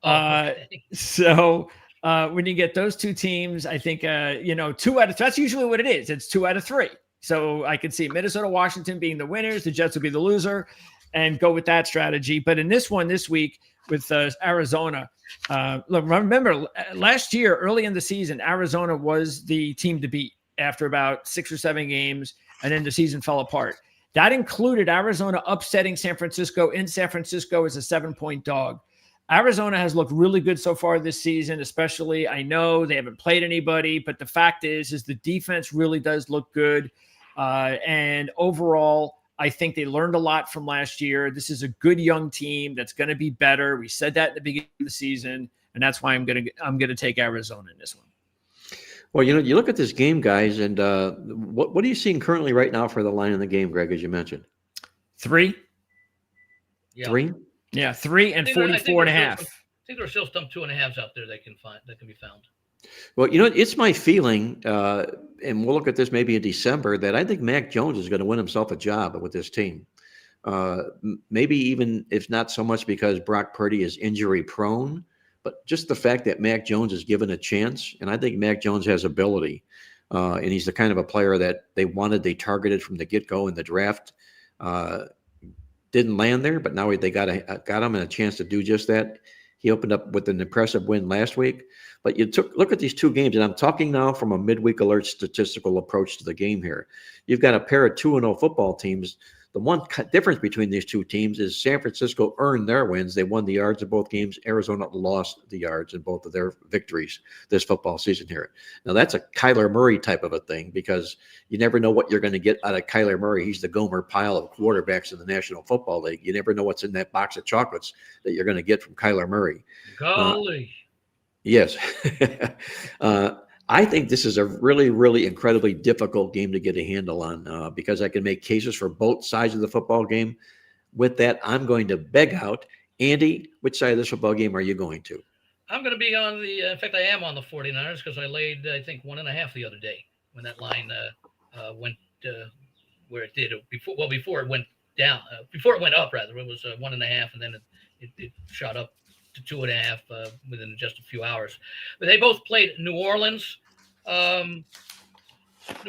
Okay. So when you get those 2 teams, I think, 2 out of, that's usually what it is. It's 2 out of 3. So I could see Minnesota, Washington being the winners. The Jets will be the loser, and go with that strategy. But in this one this week with Arizona, look, remember last year, early in the season, Arizona was the team to beat after about 6 or 7 games, and then the season fell apart. That included Arizona upsetting San Francisco in San Francisco as a 7-point dog. Arizona has looked really good so far this season, especially, I know they haven't played anybody, but the fact is the defense really does look good. And overall, I think they learned a lot from last year. This is a good young team that's going to be better. We said that at the beginning of the season, and that's why I'm going to take Arizona in this one. Well, you look at this game, guys, and what are you seeing currently right now for the line in the game, Greg, as you mentioned? 3. Yeah. 3? Yeah, 3 and 44 and a half. I think there's still some 2.5s out there that can be found. Well, it's my feeling, and we'll look at this maybe in December, that I think Mac Jones is going to win himself a job with this team. Maybe even if not so much because Brock Purdy is injury prone, but just the fact that Mac Jones is given a chance, and I think Mac Jones has ability, and he's the kind of a player that they targeted from the get-go in the draft. Didn't land there, but now they got him and a chance to do just that. He opened up with an impressive win last week. But look at these 2 games, and I'm talking now from a midweek alert statistical approach to the game here. You've got a pair of 2-0 football teams. The one difference between these 2 teams is San Francisco earned their wins. They won the yards in both games. Arizona lost the yards in both of their victories this football season here. Now, that's a Kyler Murray type of a thing, because you never know what you're going to get out of Kyler Murray. He's the Gomer Pyle of quarterbacks in the National Football League. You never know what's in that box of chocolates that you're going to get from Kyler Murray. Golly. Yes. I think this is a really, really incredibly difficult game to get a handle on, because I can make cases for both sides of the football game. With that, I'm going to beg out. Andy, which side of this football game are you going to? I'm going to be on in fact, I am on the 49ers, because I laid, I think, 1.5 the other day when that line went where it did before it went down, before it went up rather. It was 1.5, and then it shot up to 2.5 within just a few hours. But they both played New Orleans. New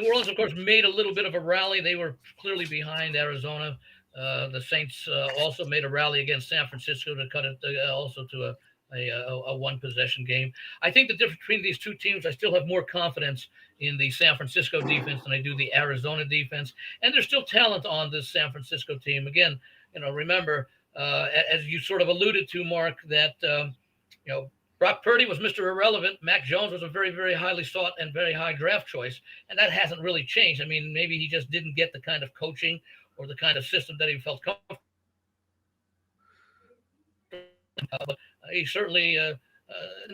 Orleans, of course, made a little bit of a rally. They were clearly behind Arizona. The Saints also made a rally against San Francisco to cut it also to a one possession game. I think the difference between these two teams, I still have more confidence in the San Francisco defense than I do the Arizona defense. And there's still talent on this San Francisco team. Again, remember, as you sort of alluded to, Mark, that, Brock Purdy was Mr. Irrelevant. Mac Jones was a very, very highly sought and very high draft choice. And that hasn't really changed. I mean, maybe he just didn't get the kind of coaching or the kind of system that he felt comfortable. But he certainly, in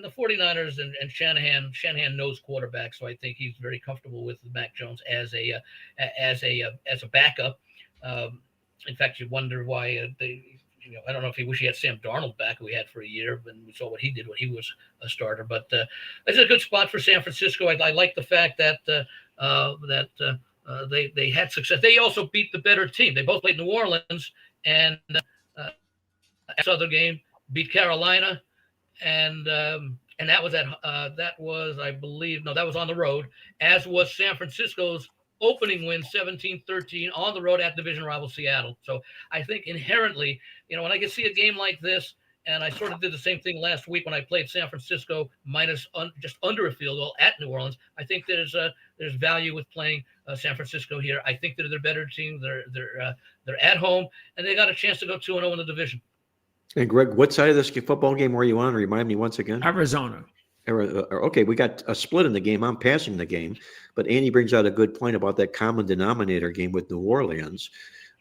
the 49ers and Shanahan knows quarterback, so I think he's very comfortable with Mac Jones as a backup. In fact, you wonder why I don't know if he wish he had Sam Darnold back, who he had for a year, when we saw what he did when he was a starter. But it's a good spot for San Francisco. I like the fact that they had success. They also beat the better team. They both played New Orleans, and this other game beat Carolina, and that was I believe, that was on the road, as was San Francisco's opening win, 17-13 on the road at division rival Seattle. So I think inherently, when I can see a game like this, and I sort of did the same thing last week when I played San Francisco minus just under a field goal at New Orleans, I think there's value with playing San Francisco here. I think they're better team. They're at home, and they got a chance to go 2-0 in the division. And Greg, what side of this football game were you on? Remind me once again. Arizona. Okay, we got a split in the game. I'm passing the game, but Andy brings out a good point about that common denominator game with New Orleans.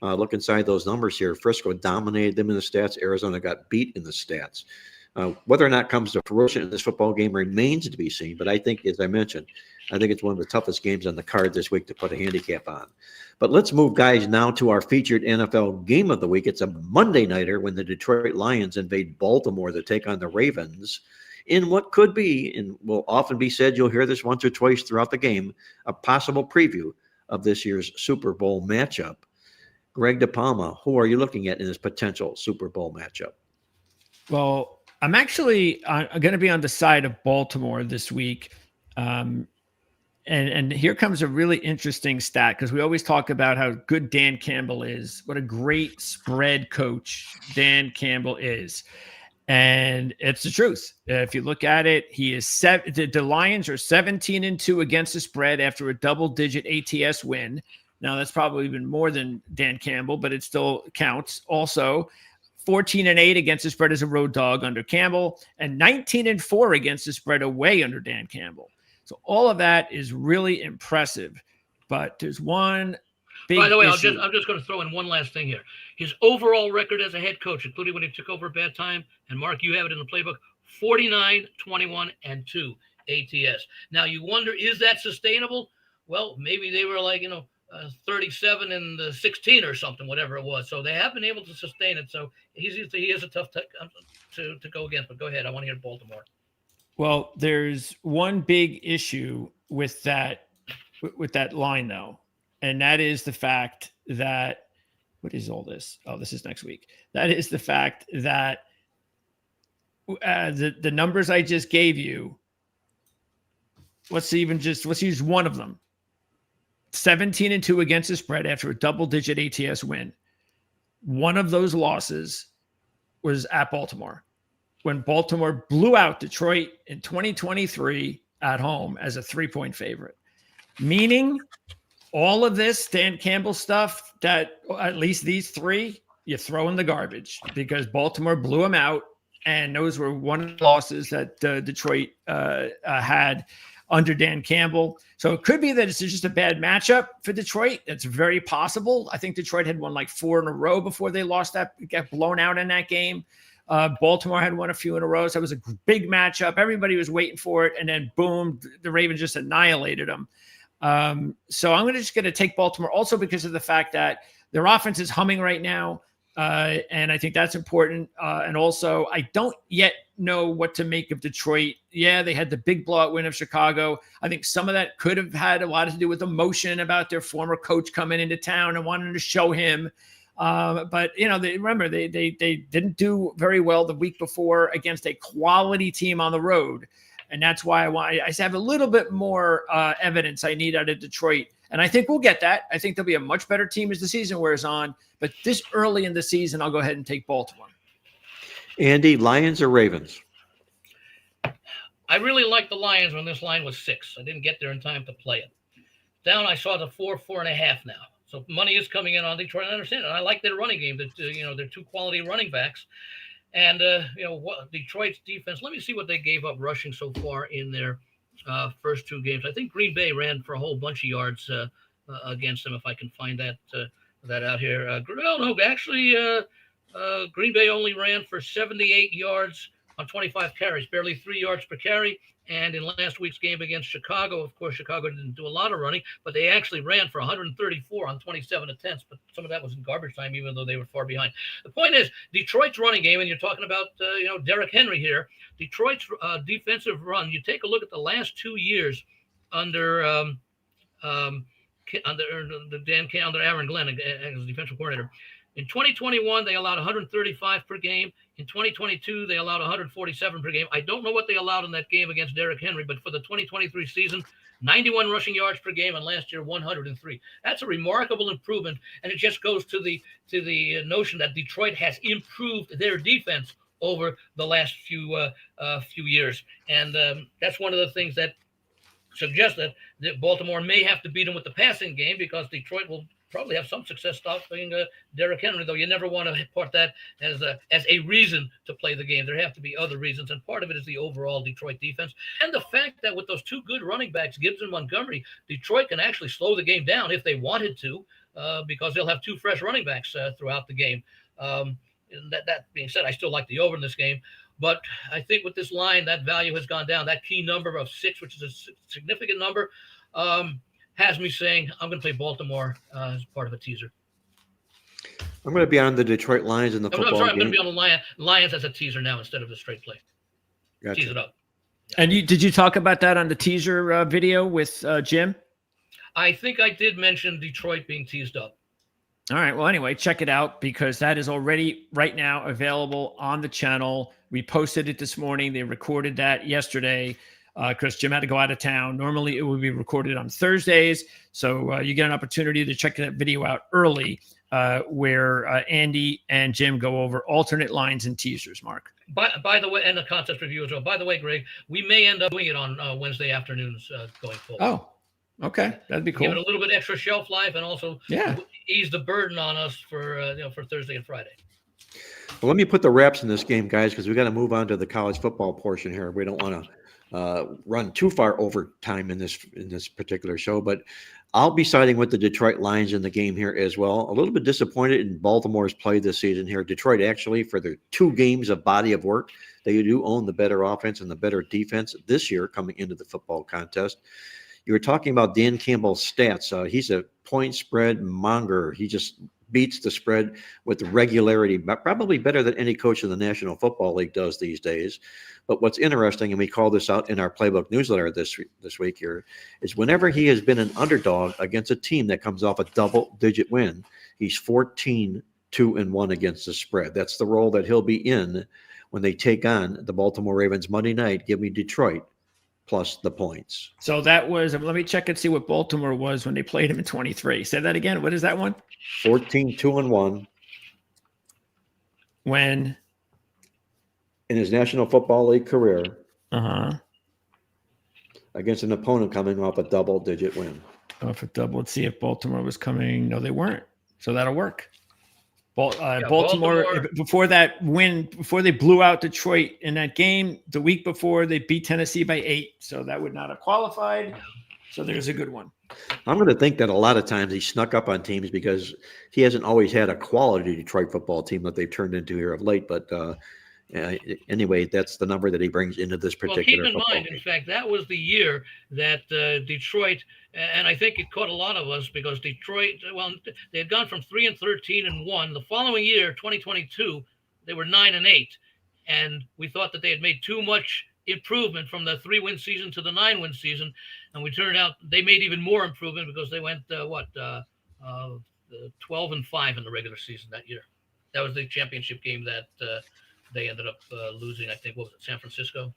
Look inside those numbers here. Frisco dominated them in the stats. Arizona got beat in the stats. Whether or not it comes to fruition in this football game remains to be seen, but I think, as I mentioned, I think it's one of the toughest games on the card this week to put a handicap on. But let's move, guys, now to our featured NFL game of the week. It's a Monday nighter when the Detroit Lions invade Baltimore to take on the Ravens in what could be, and will often be said, you'll hear this once or twice throughout the game, a possible preview of this year's Super Bowl matchup. Greg DePalma, who are you looking at in this potential Super Bowl matchup? Well, I'm actually going to be on the side of Baltimore this week. And here comes a really interesting stat, because we always talk about how good Dan Campbell is, what a great spread coach Dan Campbell is. And it's the truth. If you look at it, he is the Lions are 17-2 against the spread after a double-digit ATS win. Now, that's probably even more than Dan Campbell, but it still counts. Also, 14-8 against the spread as a road dog under Campbell, and 19-4 against the spread away under Dan Campbell. So all of that is really impressive. But there's one big By the way, issue. I'm just going to throw in one last thing here. His overall record as a head coach, including when he took over a bad time, and Mark, you have it in the playbook, 49-21-2 ATS. Now, you wonder, is that sustainable? Well, maybe they were like, 37-16 or something, whatever it was. So they have been able to sustain it. So he is a tough to go against. But go ahead. I want to hear Baltimore. Well, there's one big issue with that line, though, and that is the fact that what is all this? Oh, this is next week. That is the fact that the numbers I just gave you. Let's use one of them. 17-2 against the spread after a double-digit ATS win. One of those losses was at Baltimore, when Baltimore blew out Detroit in 2023 at home as a 3-point favorite. Meaning, all of this Dan Campbell stuff, that at least these three, you throw in the garbage, because Baltimore blew them out, and those were one of the losses that Detroit had under Dan Campbell. So it could be that it's just a bad matchup for Detroit. That's very possible. I think Detroit had won like 4 in a row before they got blown out in that game. Baltimore had won a few in a row. So it was a big matchup. Everybody was waiting for it. And then boom, the Ravens just annihilated them. So I'm just going to take Baltimore also because of the fact that their offense is humming right now. And I think that's important. And also, I don't yet know what to make of Detroit. Yeah, they had the big blowout win of Chicago. I think some of that could have had a lot to do with emotion about their former coach coming into town and wanting to show him. But remember they didn't do very well the week before against a quality team on the road, and that's why I have a little bit more evidence I need out of Detroit, and I think we'll get that. I think they'll be a much better team as the season wears on. But this early in the season, I'll go ahead and take Baltimore. Andy, Lions or Ravens? I really like the Lions when this line was 6. I didn't get there in time to play it. Down, I saw the 4.5 now. So money is coming in on Detroit. I understand it. I like their running game. That they're 2 quality running backs, and Detroit's defense. Let me see what they gave up rushing so far in their first 2 games. I think Green Bay ran for a whole bunch of yards against them. If I can find that out here. Green Bay only ran for 78 yards on 25 carries, barely 3 yards per carry. And in last week's game against Chicago, of course, Chicago didn't do a lot of running, but they actually ran for 134 on 27 attempts. But some of that was in garbage time, even though they were far behind. The point is, Detroit's running game, and you're talking about Derrick Henry here. Detroit's defensive run. You take a look at the last 2 years under Aaron Glenn as defensive coordinator. In 2021, they allowed 135 per game. In 2022, they allowed 147 per game. I don't know what they allowed in that game against Derrick Henry, but for the 2023 season, 91 rushing yards per game, and last year 103. That's a remarkable improvement, and it just goes to the notion that Detroit has improved their defense over the last few years, and that's one of the things that suggests that Baltimore may have to beat them with the passing game, because Detroit will probably have some success stopping Derrick Henry, though you never want to put that as a reason to play the game. There have to be other reasons, and part of it is the overall Detroit defense and the fact that with those 2 good running backs, Gibbs and Montgomery, Detroit can actually slow the game down if they wanted to, because they'll have 2 fresh running backs throughout the game. That being said, I still like the over in this game, but I think with this line, that value has gone down. That key number of 6, which is a significant number, has me saying I'm going to play Baltimore as part of a teaser. I'm going to be on the Detroit Lions in the football game. I'm going to be on the Lions as a teaser now instead of the straight play. Gotcha. Tease it up. Yeah. And did you talk about that on the teaser video with Jim? I think I did mention Detroit being teased up. All right. Well, anyway, check it out, because that is already right now available on the channel. We posted it this morning. They recorded that yesterday. Because Jim had to go out of town. Normally, it would be recorded on Thursdays. So you get an opportunity to check that video out early, where Andy and Jim go over alternate lines and teasers, Mark. By the way, and the contest review as well. By the way, Greg, we may end up doing it on Wednesday afternoons going forward. Oh, okay. That'd be cool. Give it a little bit extra shelf life, and also ease the burden on us for Thursday and Friday. Well, let me put the wraps in this game, guys, because we got to move on to the college football portion here. We don't want to run too far over time in this particular show, but I'll be siding with the Detroit Lions in the game here as well. A little bit disappointed in Baltimore's play this season here. Detroit, actually, for their 2 games of body of work, they do own the better offense and the better defense this year coming into the football contest. You were talking about Dan Campbell's stats. He's a point spread monger. He just beats the spread with regularity, probably better than any coach in the National Football League does these days. But what's interesting, and we call this out in our playbook newsletter this week here, is whenever he has been an underdog against a team that comes off a double-digit win, he's 14-2-1 against the spread. That's the role that he'll be in when they take on the Baltimore Ravens Monday night. Give me Detroit plus the points. So that was, let me check and see what Baltimore was when they played him in 23. Say that again. What is that one? 14-2-1. When? In his National Football League career. Against an opponent coming off a double-digit win. Off a double. Let's see if Baltimore was coming. No, they weren't. So that'll work. Baltimore, before that win, before they blew out Detroit in that game, the week before they beat Tennessee by 8. So that would not have qualified. So there's a good one. I'm going to think that a lot of times he snuck up on teams because he hasn't always had a quality Detroit football team that they've turned into here of late. But Anyway, that's the number that he brings into this Well, particular keep in football mind, game. in fact, that was the year that Detroit, and I think it caught a lot of us because Detroit, well, they had gone from 3-13-1. The following year, 2022, they were 9-8, and we thought that they had made too much improvement from the 3-win season to the 9-win season, and we turned out they made even more improvement because they went 12-5 in the regular season that year. That was the championship game that they ended up losing. I think, what was it, San Francisco?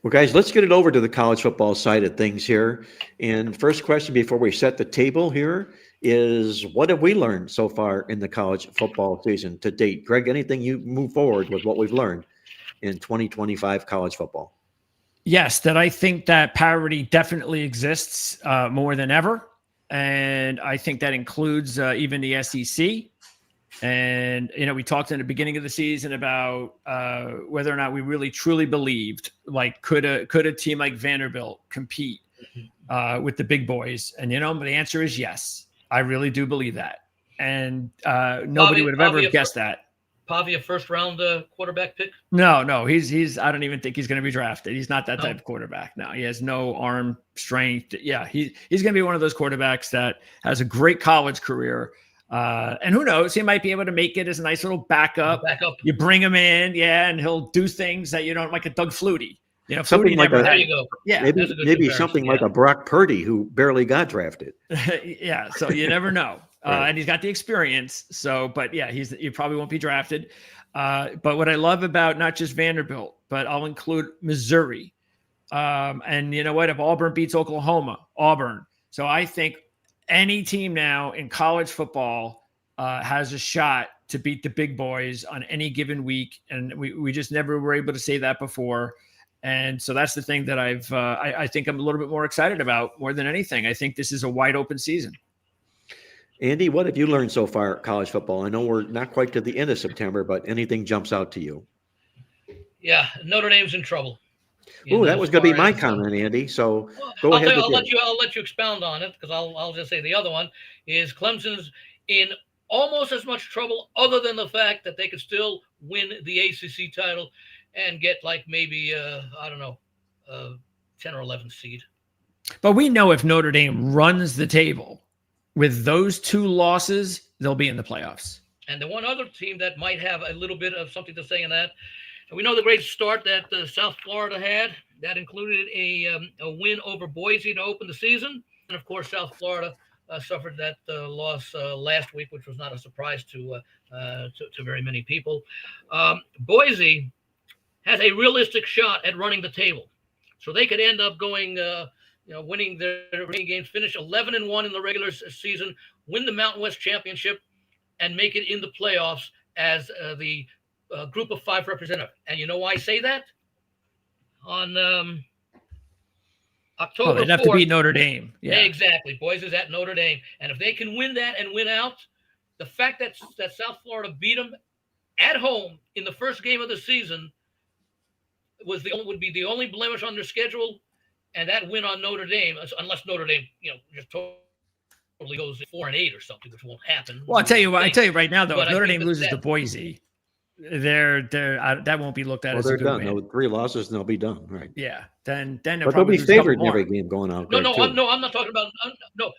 Well, guys, let's get it over to the college football side of things here. And first question before we set the table here is, what have we learned so far in the college football season to date? Greg, anything you move forward with what we've learned in 2025 college football? Yes, that I think that parity definitely exists more than ever. And I think that includes even the SEC. And, we talked in the beginning of the season about whether or not we really truly believed, like, could a team like Vanderbilt compete with the big boys? And, the answer is yes. I really do believe that. And nobody would have ever guessed that. Pavia first round quarterback pick? No, he's I don't even think he's going to be drafted. He's not that type of quarterback. No, he has no arm strength. Yeah, he's going to be one of those quarterbacks that has a great college career. And who knows, he might be able to make it as a nice little backup. You bring him in, and he'll do things that you don't, like a Doug Flutie. Something Flutie like never there had. You go. Yeah, maybe something like a Brock Purdy who barely got drafted. Yeah, so you never know. Right. And he's got the experience. So, but yeah, he probably won't be drafted. But what I love about not just Vanderbilt, but I'll include Missouri. And you know what? If Auburn beats Oklahoma, Auburn. So I think any team now in college football has a shot to beat the big boys on any given week. And we just never were able to say that before. And so that's the thing that I think I'm a little bit more excited about more than anything. I think this is a wide open season. Andy, what have you learned so far at college football? I know we're not quite to the end of September, but anything jumps out to you? Yeah, Notre Dame's in trouble. Oh, that was going to be my comment, Andy. So go ahead. I'll let you expound on it, because I'll just say the other one is Clemson's in almost as much trouble, other than the fact that they could still win the ACC title and get like maybe 10 or 11 seed. But we know if Notre Dame runs the table with those two losses, they'll be in the playoffs. And the one other team that might have a little bit of something to say in that, we know the great start that South Florida had. That included a win over Boise to open the season. And, of course, South Florida suffered that loss last week, which was not a surprise to very many people. Boise has a realistic shot at running the table. So they could end up going winning their remaining games, finish 11-1 in the regular season, win the Mountain West Championship, and make it in the playoffs as the Group of 5 representative. And you know why I say that? On October 4th. They'd have to beat Notre Dame. Yeah, exactly. Boys is at Notre Dame. And if they can win that and win out, the fact that South Florida beat them at home in the first game of the season would be the only blemish on their schedule. And that win on Notre Dame, unless Notre Dame, just totally goes 4-8 or something, which won't happen. Well, I tell you right now, though, if Notre Dame loses to Boise, that won't be looked at as a good done. win. No, 3 losses and they'll be done. Right. Yeah. Then but they'll be favored in every game going out. I'm not talking about.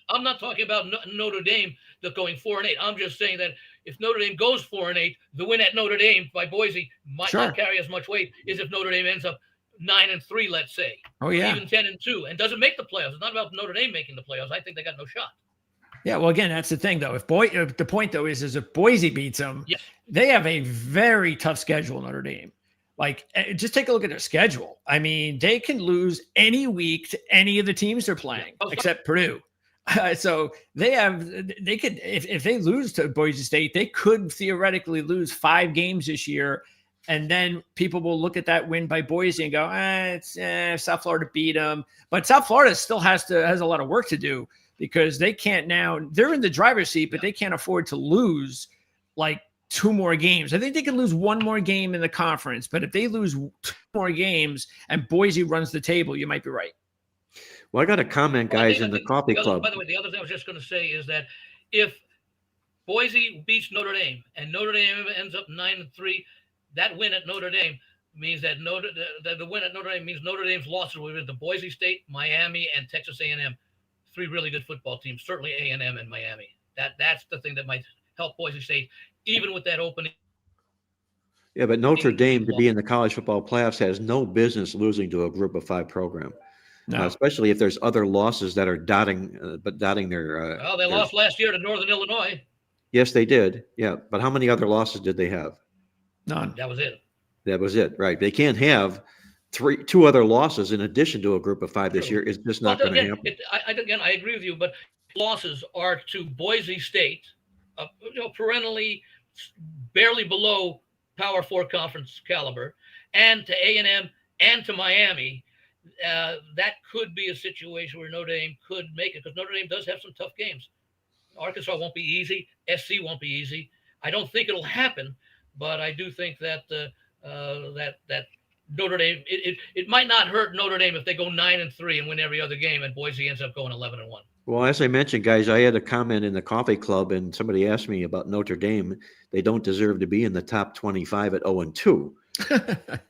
I'm not talking about Notre Dame going 4-8. I'm just saying that if Notre Dame goes 4-8, the win at Notre Dame by Boise might not carry as much weight as if Notre Dame ends up 9-3, let's say. Oh yeah. Even 10-2, and doesn't make the playoffs. It's not about Notre Dame making the playoffs. I think they got no shot. Yeah, well, again, that's the thing, though. If the point though is if Boise beats them, they have a very tough schedule. Notre Dame, like, just take a look at their schedule. I mean, they can lose any week to any of the teams they're playing, except Purdue. So they could, if they lose to Boise State, they could theoretically lose 5 games this year. And then people will look at that win by Boise and go, South Florida beat them. But South Florida still has a lot of work to do, because they can't now. They're in the driver's seat, but they can't afford to lose like 2 more games. I think they can lose 1 more game in the conference, but if they lose 2 more games and Boise runs the table, you might be right. Well, I got a comment, guys, in the coffee club. By the way, the other thing I was just going to say is that if Boise beats Notre Dame and Notre Dame ends up 9-3, that win at Notre Dame means that the win at Notre Dame means Notre Dame's losses will be to Boise State, Miami, and Texas A&M. 3 really good football teams, certainly A&M and Miami. That's the thing that might help Boise State, even with that opening. Yeah, but Notre Dame to be in the college football playoffs has no business losing to a Group of 5 program. No. Especially if there's other losses that are dotting their. Well, they lost last year to Northern Illinois. Yes, they did. Yeah, but how many other losses did they have? None. That was it. That was it, right? They can't have 2 other losses in addition to a Group of 5 this year. It's just not going to happen. I agree with you, but losses are to Boise State, perennially barely below Power 4 conference caliber, and to A&M and to Miami. That could be a situation where Notre Dame could make it, because Notre Dame does have some tough games. Arkansas won't be easy. SC won't be easy. I don't think it'll happen, but I do think that that Notre Dame, it might not hurt Notre Dame if they go 9-3 and win every other game, and Boise ends up going 11-1. Well, as I mentioned, guys, I had a comment in the coffee club, and somebody asked me about Notre Dame. They don't deserve to be in the top 25 at 0-2.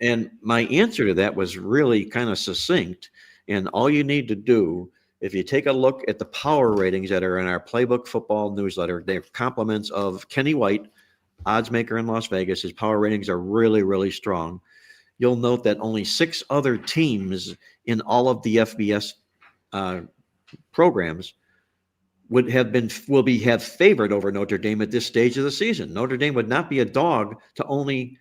And my answer to that was really kind of succinct. And all you need to do, if you take a look at the power ratings that are in our Playbook Football newsletter, they're compliments of Kenny White, odds maker in Las Vegas. His power ratings are really, really strong. You'll note that only 6 other teams in all of the FBS programs will have favored over Notre Dame at this stage of the season. Notre Dame would not be a dog to only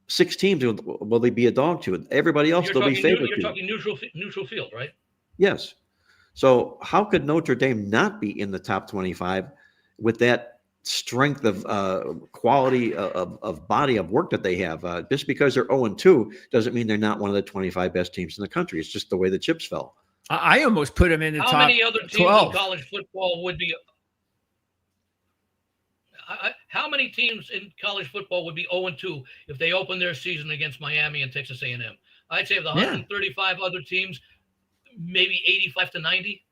6 teams. Will they be a dog to? Everybody else will be favored. You're talking neutral field, right? Yes. So how could Notre Dame not be in the top 25 with that strength of quality of body of work that they have? Just because they're 0-2 doesn't mean they're not one of the 25 best teams in the country. It's just the way the chips fell. I almost put them in the top 12. How many other teams in college football would be? How many teams in college football would be 0-2 if they open their season against Miami and Texas A&M? I'd say of the 135 other teams, maybe 85 to 90.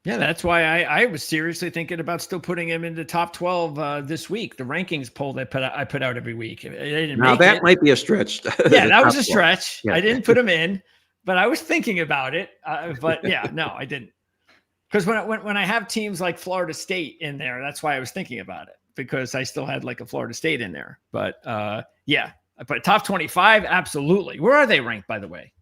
Yeah, that's why I was seriously thinking about still putting him in the top 12 this week. The rankings poll that I put out every week. That might be a stretch. Yeah, that was a stretch. Yeah. I didn't put him in, but I was thinking about it. But yeah, no, I didn't. Because when I have teams like Florida State in there, that's why I was thinking about it, because I still had like a Florida State in there. But yeah, but top 25, absolutely. Where are they ranked, by the way?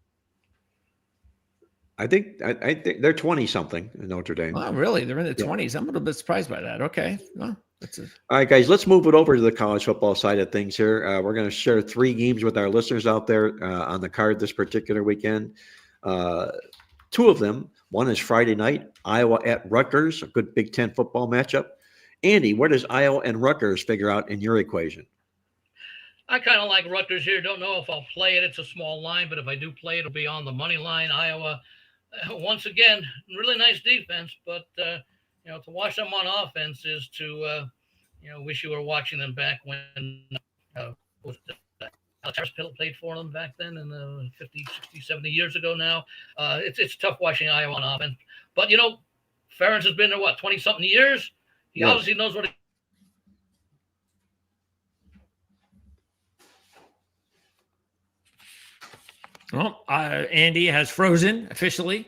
I think they're 20 something in Notre Dame. Oh, really? They're in the 20s. I'm a little bit surprised by that. Okay. Well, all right, guys, let's move it over to the college football side of things here. We're going to share 3 games with our listeners out there on the card this particular weekend. 2 of them. One is Friday night, Iowa at Rutgers, a good Big Ten football matchup. Andy, where does Iowa and Rutgers figure out in your equation? I kind of like Rutgers here. Don't know if I'll play it. It's a small line, but if I do play it, it'll be on the money line. Iowa, once again, really nice defense, but to watch them on offense is to wish you were watching them back when Alex Harris played for them back then, in 50, 60, 70 years ago now. It's tough watching Iowa on offense. But, Ferentz has been there, 20-something years? He obviously knows what Well, Andy has frozen officially.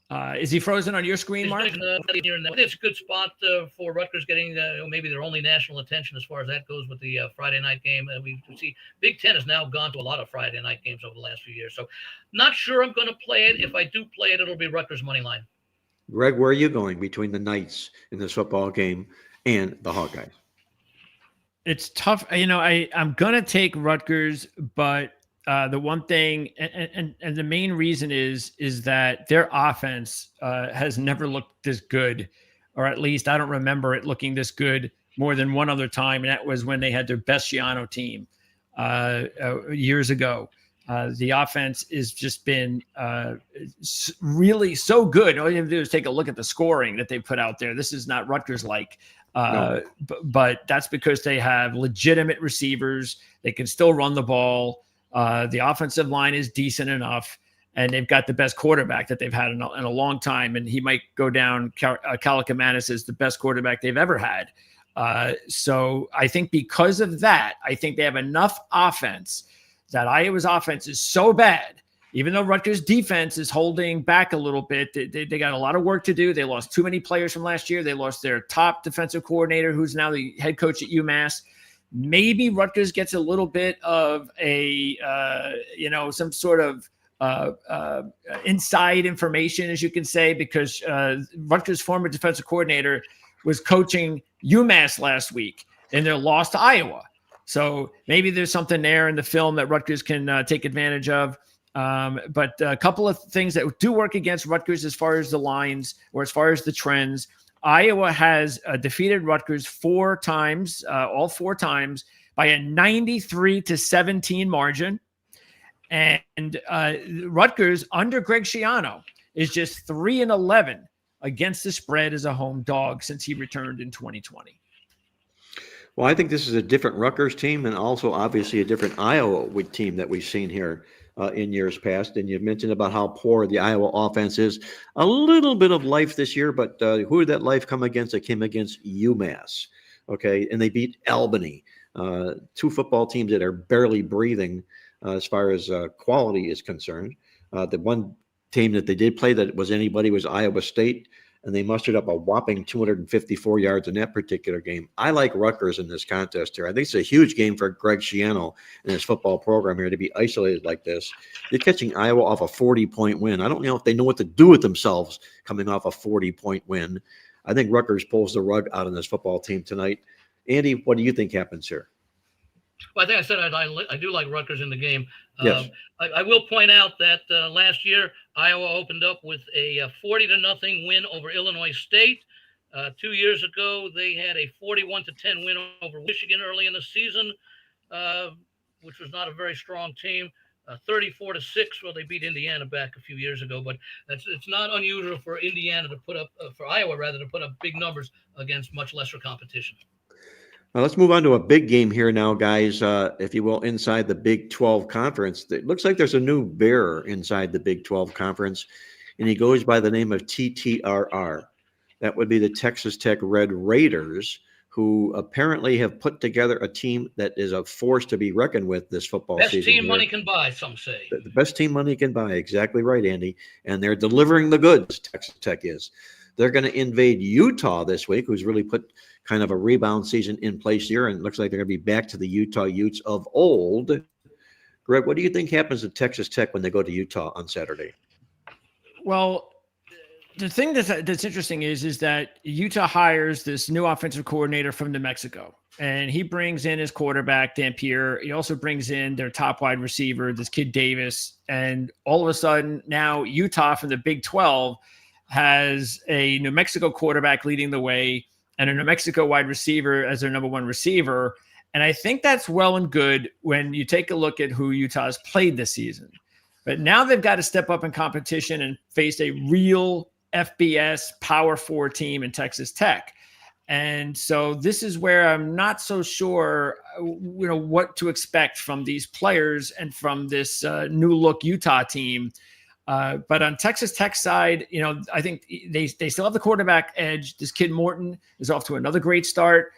Is he frozen on your screen, Mark? It's a good spot for Rutgers getting maybe their only national attention as far as that goes with the Friday night game. We see Big Ten has now gone to a lot of Friday night games over the last few years. So not sure I'm going to play it. If I do play it, it'll be Rutgers money line. Greg, where are you going between the Knights in this football game and the Hawkeyes? It's tough. I'm going to take Rutgers, but the one thing and the main reason is that their offense has never looked this good, or at least I don't remember it looking this good more than one other time, and that was when they had their best Schiano team years ago. The offense has just been really so good. All you have to do is take a look at the scoring that they put out there. This is not Rutgers-like. No. But that's because they have legitimate receivers. They can still run the ball. The offensive line is decent enough, and they've got the best quarterback that they've had in a long time. And he might go down. Kalakamanis is the best quarterback they've ever had. So I think because of that, I think they have enough offense that Iowa's offense is so bad. Even though Rutgers' defense is holding back a little bit, they got a lot of work to do. They lost too many players from last year. They lost their top defensive coordinator, who's now the head coach at UMass. Maybe Rutgers gets a little bit of a, some sort of inside information, as you can say, because Rutgers' former defensive coordinator was coaching UMass last week in their loss to Iowa. So maybe there's something there in the film that Rutgers can take advantage of. But a couple of things that do work against Rutgers as far as the lines or as far as the trends. Iowa has defeated Rutgers 4 times, all 4 times, by a 93-17 margin. And Rutgers, under Greg Schiano, is just 3-11 against the spread as a home dog since he returned in 2020. Well, I think this is a different Rutgers team and also obviously a different Iowa team that we've seen here in years past. And you've mentioned about how poor the Iowa offense is. A little bit of life this year, but who did that life come against? It came against UMass, okay? And they beat Albany, 2 football teams that are barely breathing as far as quality is concerned. The one team that they did play that was anybody was Iowa State, and they mustered up a whopping 254 yards in that particular game. I like Rutgers in this contest here. I think it's a huge game for Greg Schiano and his football program here to be isolated like this. They're catching Iowa off a 40-point win. I don't know if they know what to do with themselves coming off a 40-point win. I think Rutgers pulls the rug out on this football team tonight. Andy, what do you think happens here? Well, I think I said I do like Rutgers in the game. Yes. I will point out that last year Iowa opened up with a 40-0 win over Illinois State. 2 years ago, they had a 41-10 win over Michigan early in the season, which was not a very strong team. 34-6, well, they beat Indiana back a few years ago, but it's not unusual for Indiana to put up, for Iowa rather, to put up big numbers against much lesser competition. Now let's move on to a big game here now, guys, if you will, inside the Big 12 Conference. It looks like there's a new bearer inside the Big 12 Conference, and he goes by the name of TTRR. That would be the Texas Tech Red Raiders, who apparently have put together a team that is a force to be reckoned with this football season. Best team money can buy, some say. The best team money can buy. Exactly right, Andy. And they're delivering the goods, Texas Tech is. They're going to invade Utah this week, who's really put kind of a rebound season in place here, and it looks like they're going to be back to the Utah Utes of old. Greg, what do you think happens to Texas Tech when they go to Utah on Saturday? Well, the thing that's interesting is that Utah hires this new offensive coordinator from New Mexico, and he brings in his quarterback, Dampier. He also brings in their top wide receiver, this kid Davis, and all of a sudden now Utah from the Big 12 has a New Mexico quarterback leading the way and a New Mexico wide receiver as their number 1 receiver. And I think that's well and good when you take a look at who Utah's played this season. But now they've got to step up in competition and face a real FBS Power 4 team in Texas Tech. And so this is where I'm not so sure, what to expect from these players and from this new look Utah team. But on Texas Tech side, I think they still have the quarterback edge. This kid Morton is off to another great start.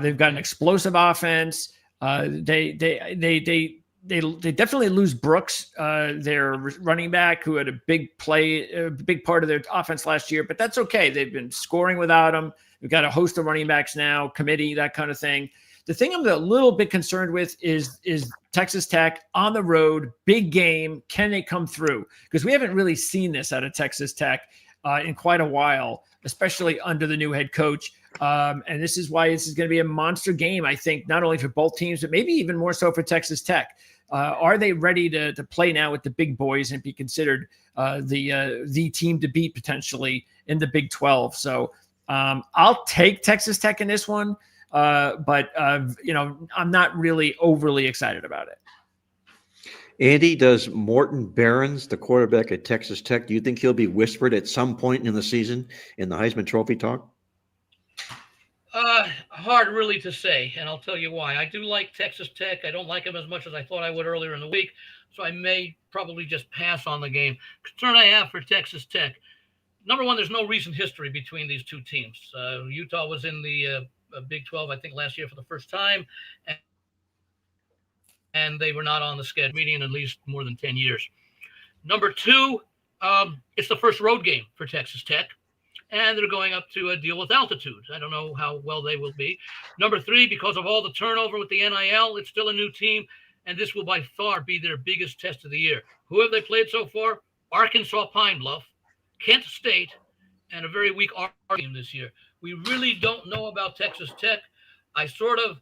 They've got an explosive offense. They definitely lose Brooks, their running back, who had a big part of their offense last year. But that's okay. They've been scoring without him. We've got a host of running backs now, committee, that kind of thing. The thing I'm a little bit concerned with is Texas Tech on the road, big game. Can they come through? Because we haven't really seen this out of Texas Tech in quite a while, especially under the new head coach. And this is why this is going to be a monster game, I think, not only for both teams, but maybe even more so for Texas Tech. Are they ready to play now with the big boys and be considered the team to beat potentially in the Big 12? So I'll take Texas Tech in this one. But I'm not really overly excited about it. Andy, does Morton Barons, the quarterback at Texas Tech, do you think he'll be whispered at some point in the season in the Heisman Trophy talk? Hard really to say, and I'll tell you why. I do like Texas Tech. I don't like them as much as I thought I would earlier in the week, so I may probably just pass on the game. Concern I have for Texas Tech, number one, there's no recent history between these two teams. Utah was in the Big 12, I think, last year for the first time. And they were not on the schedule meeting in at least more than 10 years. Number two, it's the first road game for Texas Tech, and they're going up to deal with altitude. I don't know how well they will be. Number three, because of all the turnover with the NIL, it's still a new team, and this will by far be their biggest test of the year. Who have they played so far? Arkansas Pine Bluff, Kent State, and a very weak Arkansas team this year. We really don't know about Texas Tech. I sort of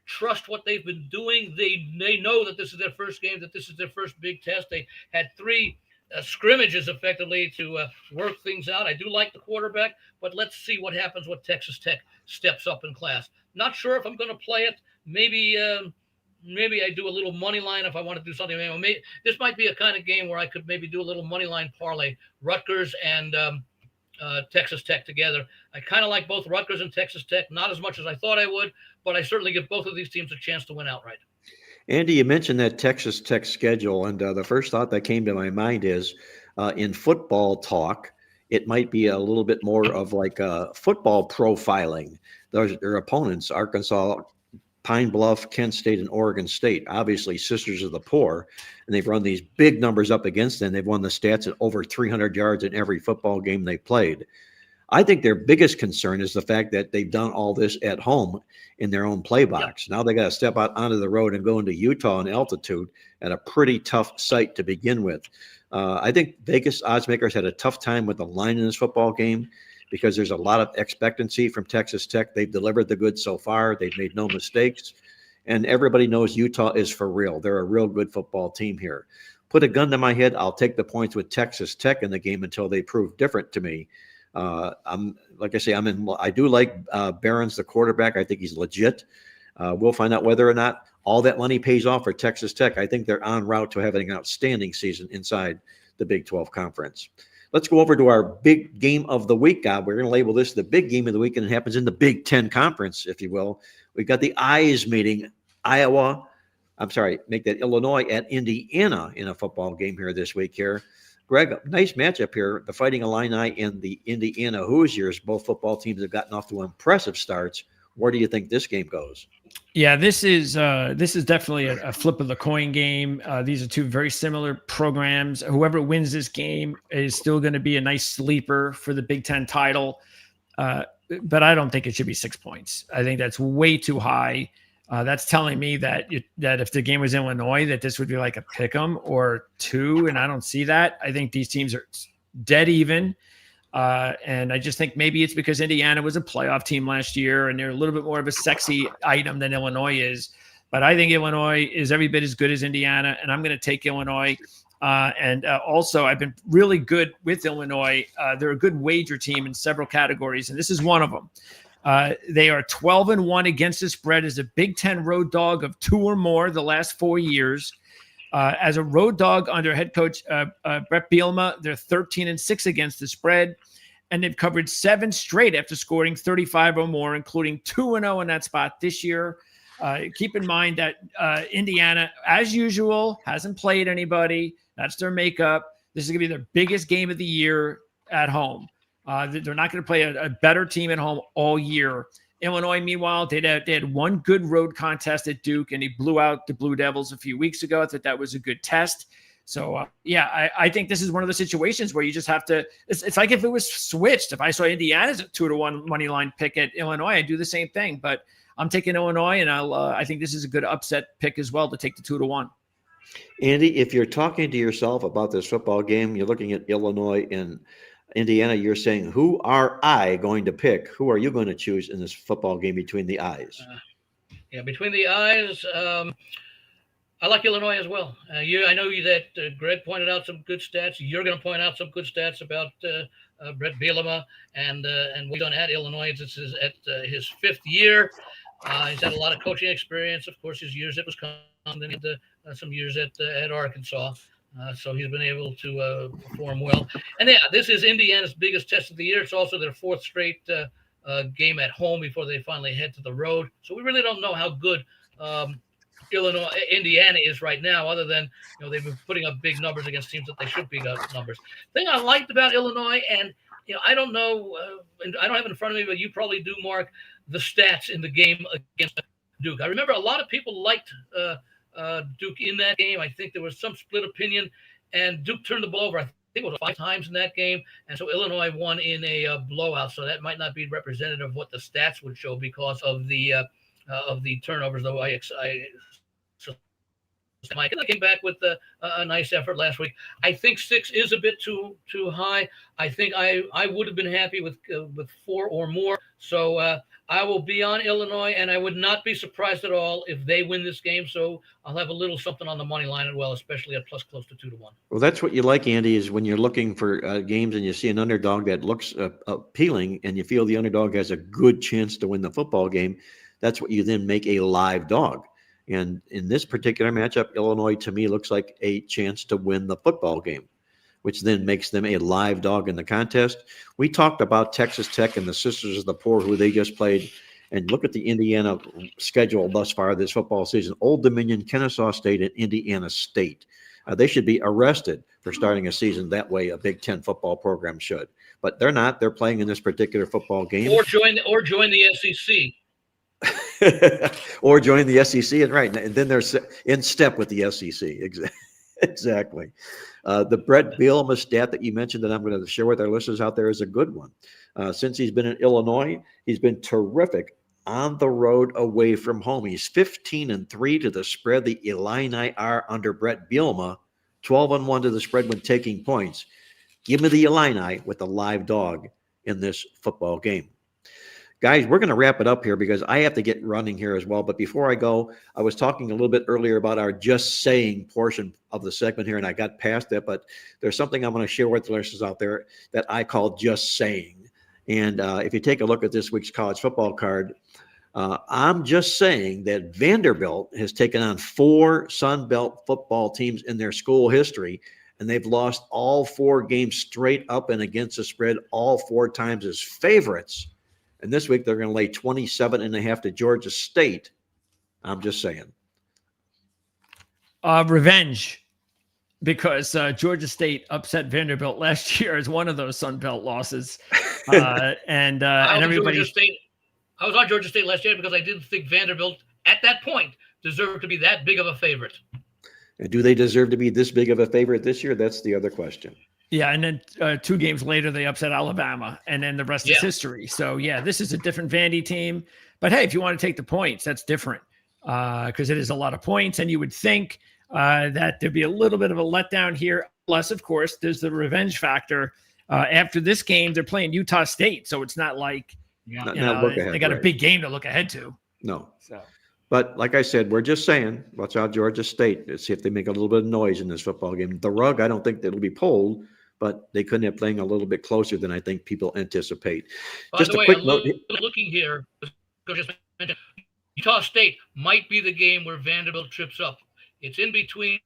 trust what they've been doing. They know that this is their first game, that this is their first big test. They had three scrimmages effectively to work things out. I do like the quarterback, but let's see what happens when Texas Tech steps up in class. Not sure if I'm going to play it. Maybe I do a little money line if I want to do something. Maybe this might be a kind of game where I could maybe do a little money line parlay, Rutgers and Texas Tech together. I kind of like both Rutgers and Texas Tech, not as much as I thought I would, but I certainly give both of these teams a chance to win outright. Andy, you mentioned that Texas Tech schedule, and the first thought that came to my mind is in football talk, it might be a little bit more of like football profiling. Their opponents, Arkansas, Pine Bluff, Kent State, and Oregon State, obviously sisters of the poor, and they've run these big numbers up against them. They've won the stats at over 300 yards in every football game they played. I think their biggest concern is the fact that they've done all this at home in their own play box. Yep. Now they got to step out onto the road and go into Utah in altitude at a pretty tough site to begin with. I think Vegas oddsmakers had a tough time with the line in this football game because there's a lot of expectancy from Texas Tech. They've delivered the goods so far. They've made no mistakes. And everybody knows Utah is for real. They're a real good football team here. Put a gun to my head, I'll take the points with Texas Tech in the game until they prove different to me. I'm like I say, I do like Barron's, the quarterback. I think he's legit. We'll find out whether or not all that money pays off for Texas Tech. I think they're en route to having an outstanding season inside the Big 12 Conference. Let's go over to our big game of the week. We're going to label this the big game of the week, and it happens in the Big 10 Conference, if you will. We've got the Eyes meeting Illinois at Indiana in a football game here this week here. Greg, nice matchup here. The Fighting Illini and the Indiana Hoosiers, both football teams have gotten off to impressive starts. Where do you think this game goes? Yeah, this is definitely a flip of the coin game. These are two very similar programs. Whoever wins this game is still going to be a nice sleeper for the Big Ten title. But I don't think it should be 6 points. I think that's way too high. That's telling me that if the game was Illinois, that this would be like a pick 'em or 2, and I don't see that. I think these teams are dead even. And I just think maybe it's because Indiana was a playoff team last year and they're a little bit more of a sexy item than Illinois is. But I think Illinois is every bit as good as Indiana, and I'm going to take Illinois. Also, I've been really good with Illinois. They're a good wager team in several categories, and this is one of them. They are 12-1 against the spread as a Big Ten road dog of 2 or more the last 4 years. As a road dog under head coach Brett Bielema, they're 13-6 against the spread, and they've covered 7 straight after scoring 35 or more, including 2-0 in that spot this year. Keep in mind that Indiana, as usual, hasn't played anybody. That's their makeup. This is going to be their biggest game of the year at home. They're not going to play a better team at home all year. Illinois, meanwhile, they had one good road contest at Duke, and he blew out the Blue Devils a few weeks ago. I thought that was a good test. So, I think this is one of the situations where you just have to – it's like if it was switched. If I saw Indiana's 2-1 money line pick at Illinois, I'd do the same thing. But I'm taking Illinois, and I think this is a good upset pick as well to take the 2-1. Andy, if you're talking to yourself about this football game, you're looking at Illinois and Indiana, you're saying, who are I going to pick? Who are you going to choose in this football game between the Eyes? Between the Eyes, I like Illinois as well. I know that Greg pointed out some good stats. You're going to point out some good stats about Brett Bielema and we've done at Illinois. This is at his 5th year. He's had a lot of coaching experience. Of course, his years at Wisconsin, and some years at Arkansas. So he's been able to perform well. And this is Indiana's biggest test of the year. It's also their 4th straight game at home before they finally head to the road. So we really don't know how good Indiana is right now, other than they've been putting up big numbers against teams that they should be up numbers. Thing I liked about Illinois, and I don't know, and I don't have it in front of me, but you probably do, Mark, the stats in the game against Duke. I remember a lot of people liked Duke in that game. I think there was some split opinion, and Duke turned the ball over, I think it was 5 times in that game, and so Illinois won in a blowout. So that might not be representative of what the stats would show because of the turnovers, though Mike came back with a nice effort last week. I think 6 is a bit too high. I think I would have been happy with 4 or more. So I will be on Illinois, and I would not be surprised at all if they win this game. So I'll have a little something on the money line as well, especially at plus close to 2-1. Well, that's what you like, Andy, is when you're looking for games and you see an underdog that looks appealing and you feel the underdog has a good chance to win the football game. That's what you then make a live dog. And in this particular matchup, Illinois, to me, looks like a chance to win the football game, which then makes them a live dog in the contest. We talked about Texas Tech and the Sisters of the Poor, who they just played. And look at the Indiana schedule thus far this football season. Old Dominion, Kennesaw State, and Indiana State. They should be arrested for starting a season that way a Big Ten football program should. But they're not. They're playing in this particular football game. Or join the SEC. Or join the SEC, and right, and then they're in step with the SEC. Exactly. The Brett Bielema stat that you mentioned that I'm going to share with our listeners out there is a good one. Since he's been in Illinois, he's been terrific on the road away from home. He's 15-3 to the spread. The Illini are under Brett Bielema, 12-1 to the spread when taking points. Give me the Illini with a live dog in this football game. Guys, we're going to wrap it up here because I have to get running here as well. But before I go, I was talking a little bit earlier about our just saying portion of the segment here, and I got past it. But there's something I want to share with the listeners out there that I call just saying. And if you take a look at this week's college football card, I'm just saying that Vanderbilt has taken on 4 Sun Belt football teams in their school history, and they've lost all 4 games straight up and against the spread all 4 times as favorites. And this week, they're going to lay 27.5 to Georgia State. I'm just saying. Revenge, because Georgia State upset Vanderbilt last year as one of those Sun Belt losses. And everybody. I was on Georgia State last year because I didn't think Vanderbilt at that point deserved to be that big of a favorite. And do they deserve to be this big of a favorite this year? That's the other question. Yeah, and then 2 games later, they upset Alabama, and then the rest is history. So, yeah, this is a different Vandy team. But, hey, if you want to take the points, that's different because it is a lot of points, and you would think that there'd be a little bit of a letdown here. Plus, of course, there's the revenge factor. After this game, they're playing Utah State, so it's not like they got a big game to look ahead to. No. So. But like I said, we're just saying, watch out Georgia State. Let's see if they make a little bit of noise in this football game. The rug, I don't think that'll be pulled, but they couldn't have playing a little bit closer than I think people anticipate. By the way, looking here, just mentioned, Utah State might be the game where Vanderbilt trips up. It's in between.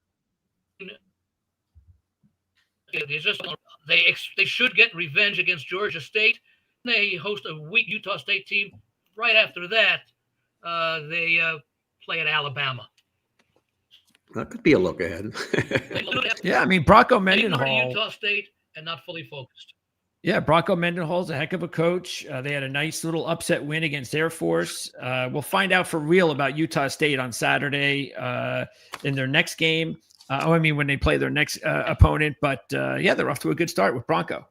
They should get revenge against Georgia State. They host a weak Utah State team. Right after that, they play at Alabama. That could be a look ahead. Yeah, I mean, Bronco Mendenhall. Utah State and not fully focused. Yeah, Bronco Mendenhall's a heck of a coach. They had a nice little upset win against Air Force. We'll find out for real about Utah State on Saturday in their next game. When they play their next opponent. But, they're off to a good start with Bronco.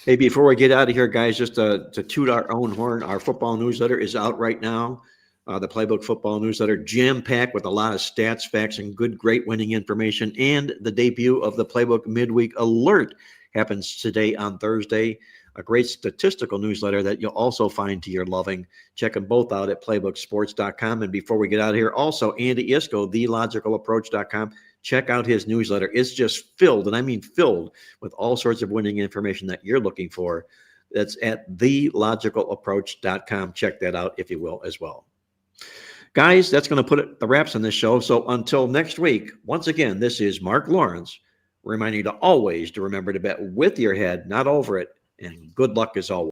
Hey, before we get out of here, guys, just to toot our own horn, our football newsletter is out right now. The Playbook Football Newsletter, jam-packed with a lot of stats, facts, and great winning information. And the debut of the Playbook Midweek Alert happens today on Thursday. A great statistical newsletter that you'll also find to your loving. Check them both out at playbooksports.com. And before we get out of here, also Andy Iskoe, thelogicalapproach.com. Check out his newsletter. It's just filled, and I mean filled, with all sorts of winning information that you're looking for. That's at thelogicalapproach.com. Check that out, if you will, as well. Guys, that's going to put the wraps on this show. So until next week, once again, this is Mark Lawrence reminding you to always remember to bet with your head, not over it. And good luck as always.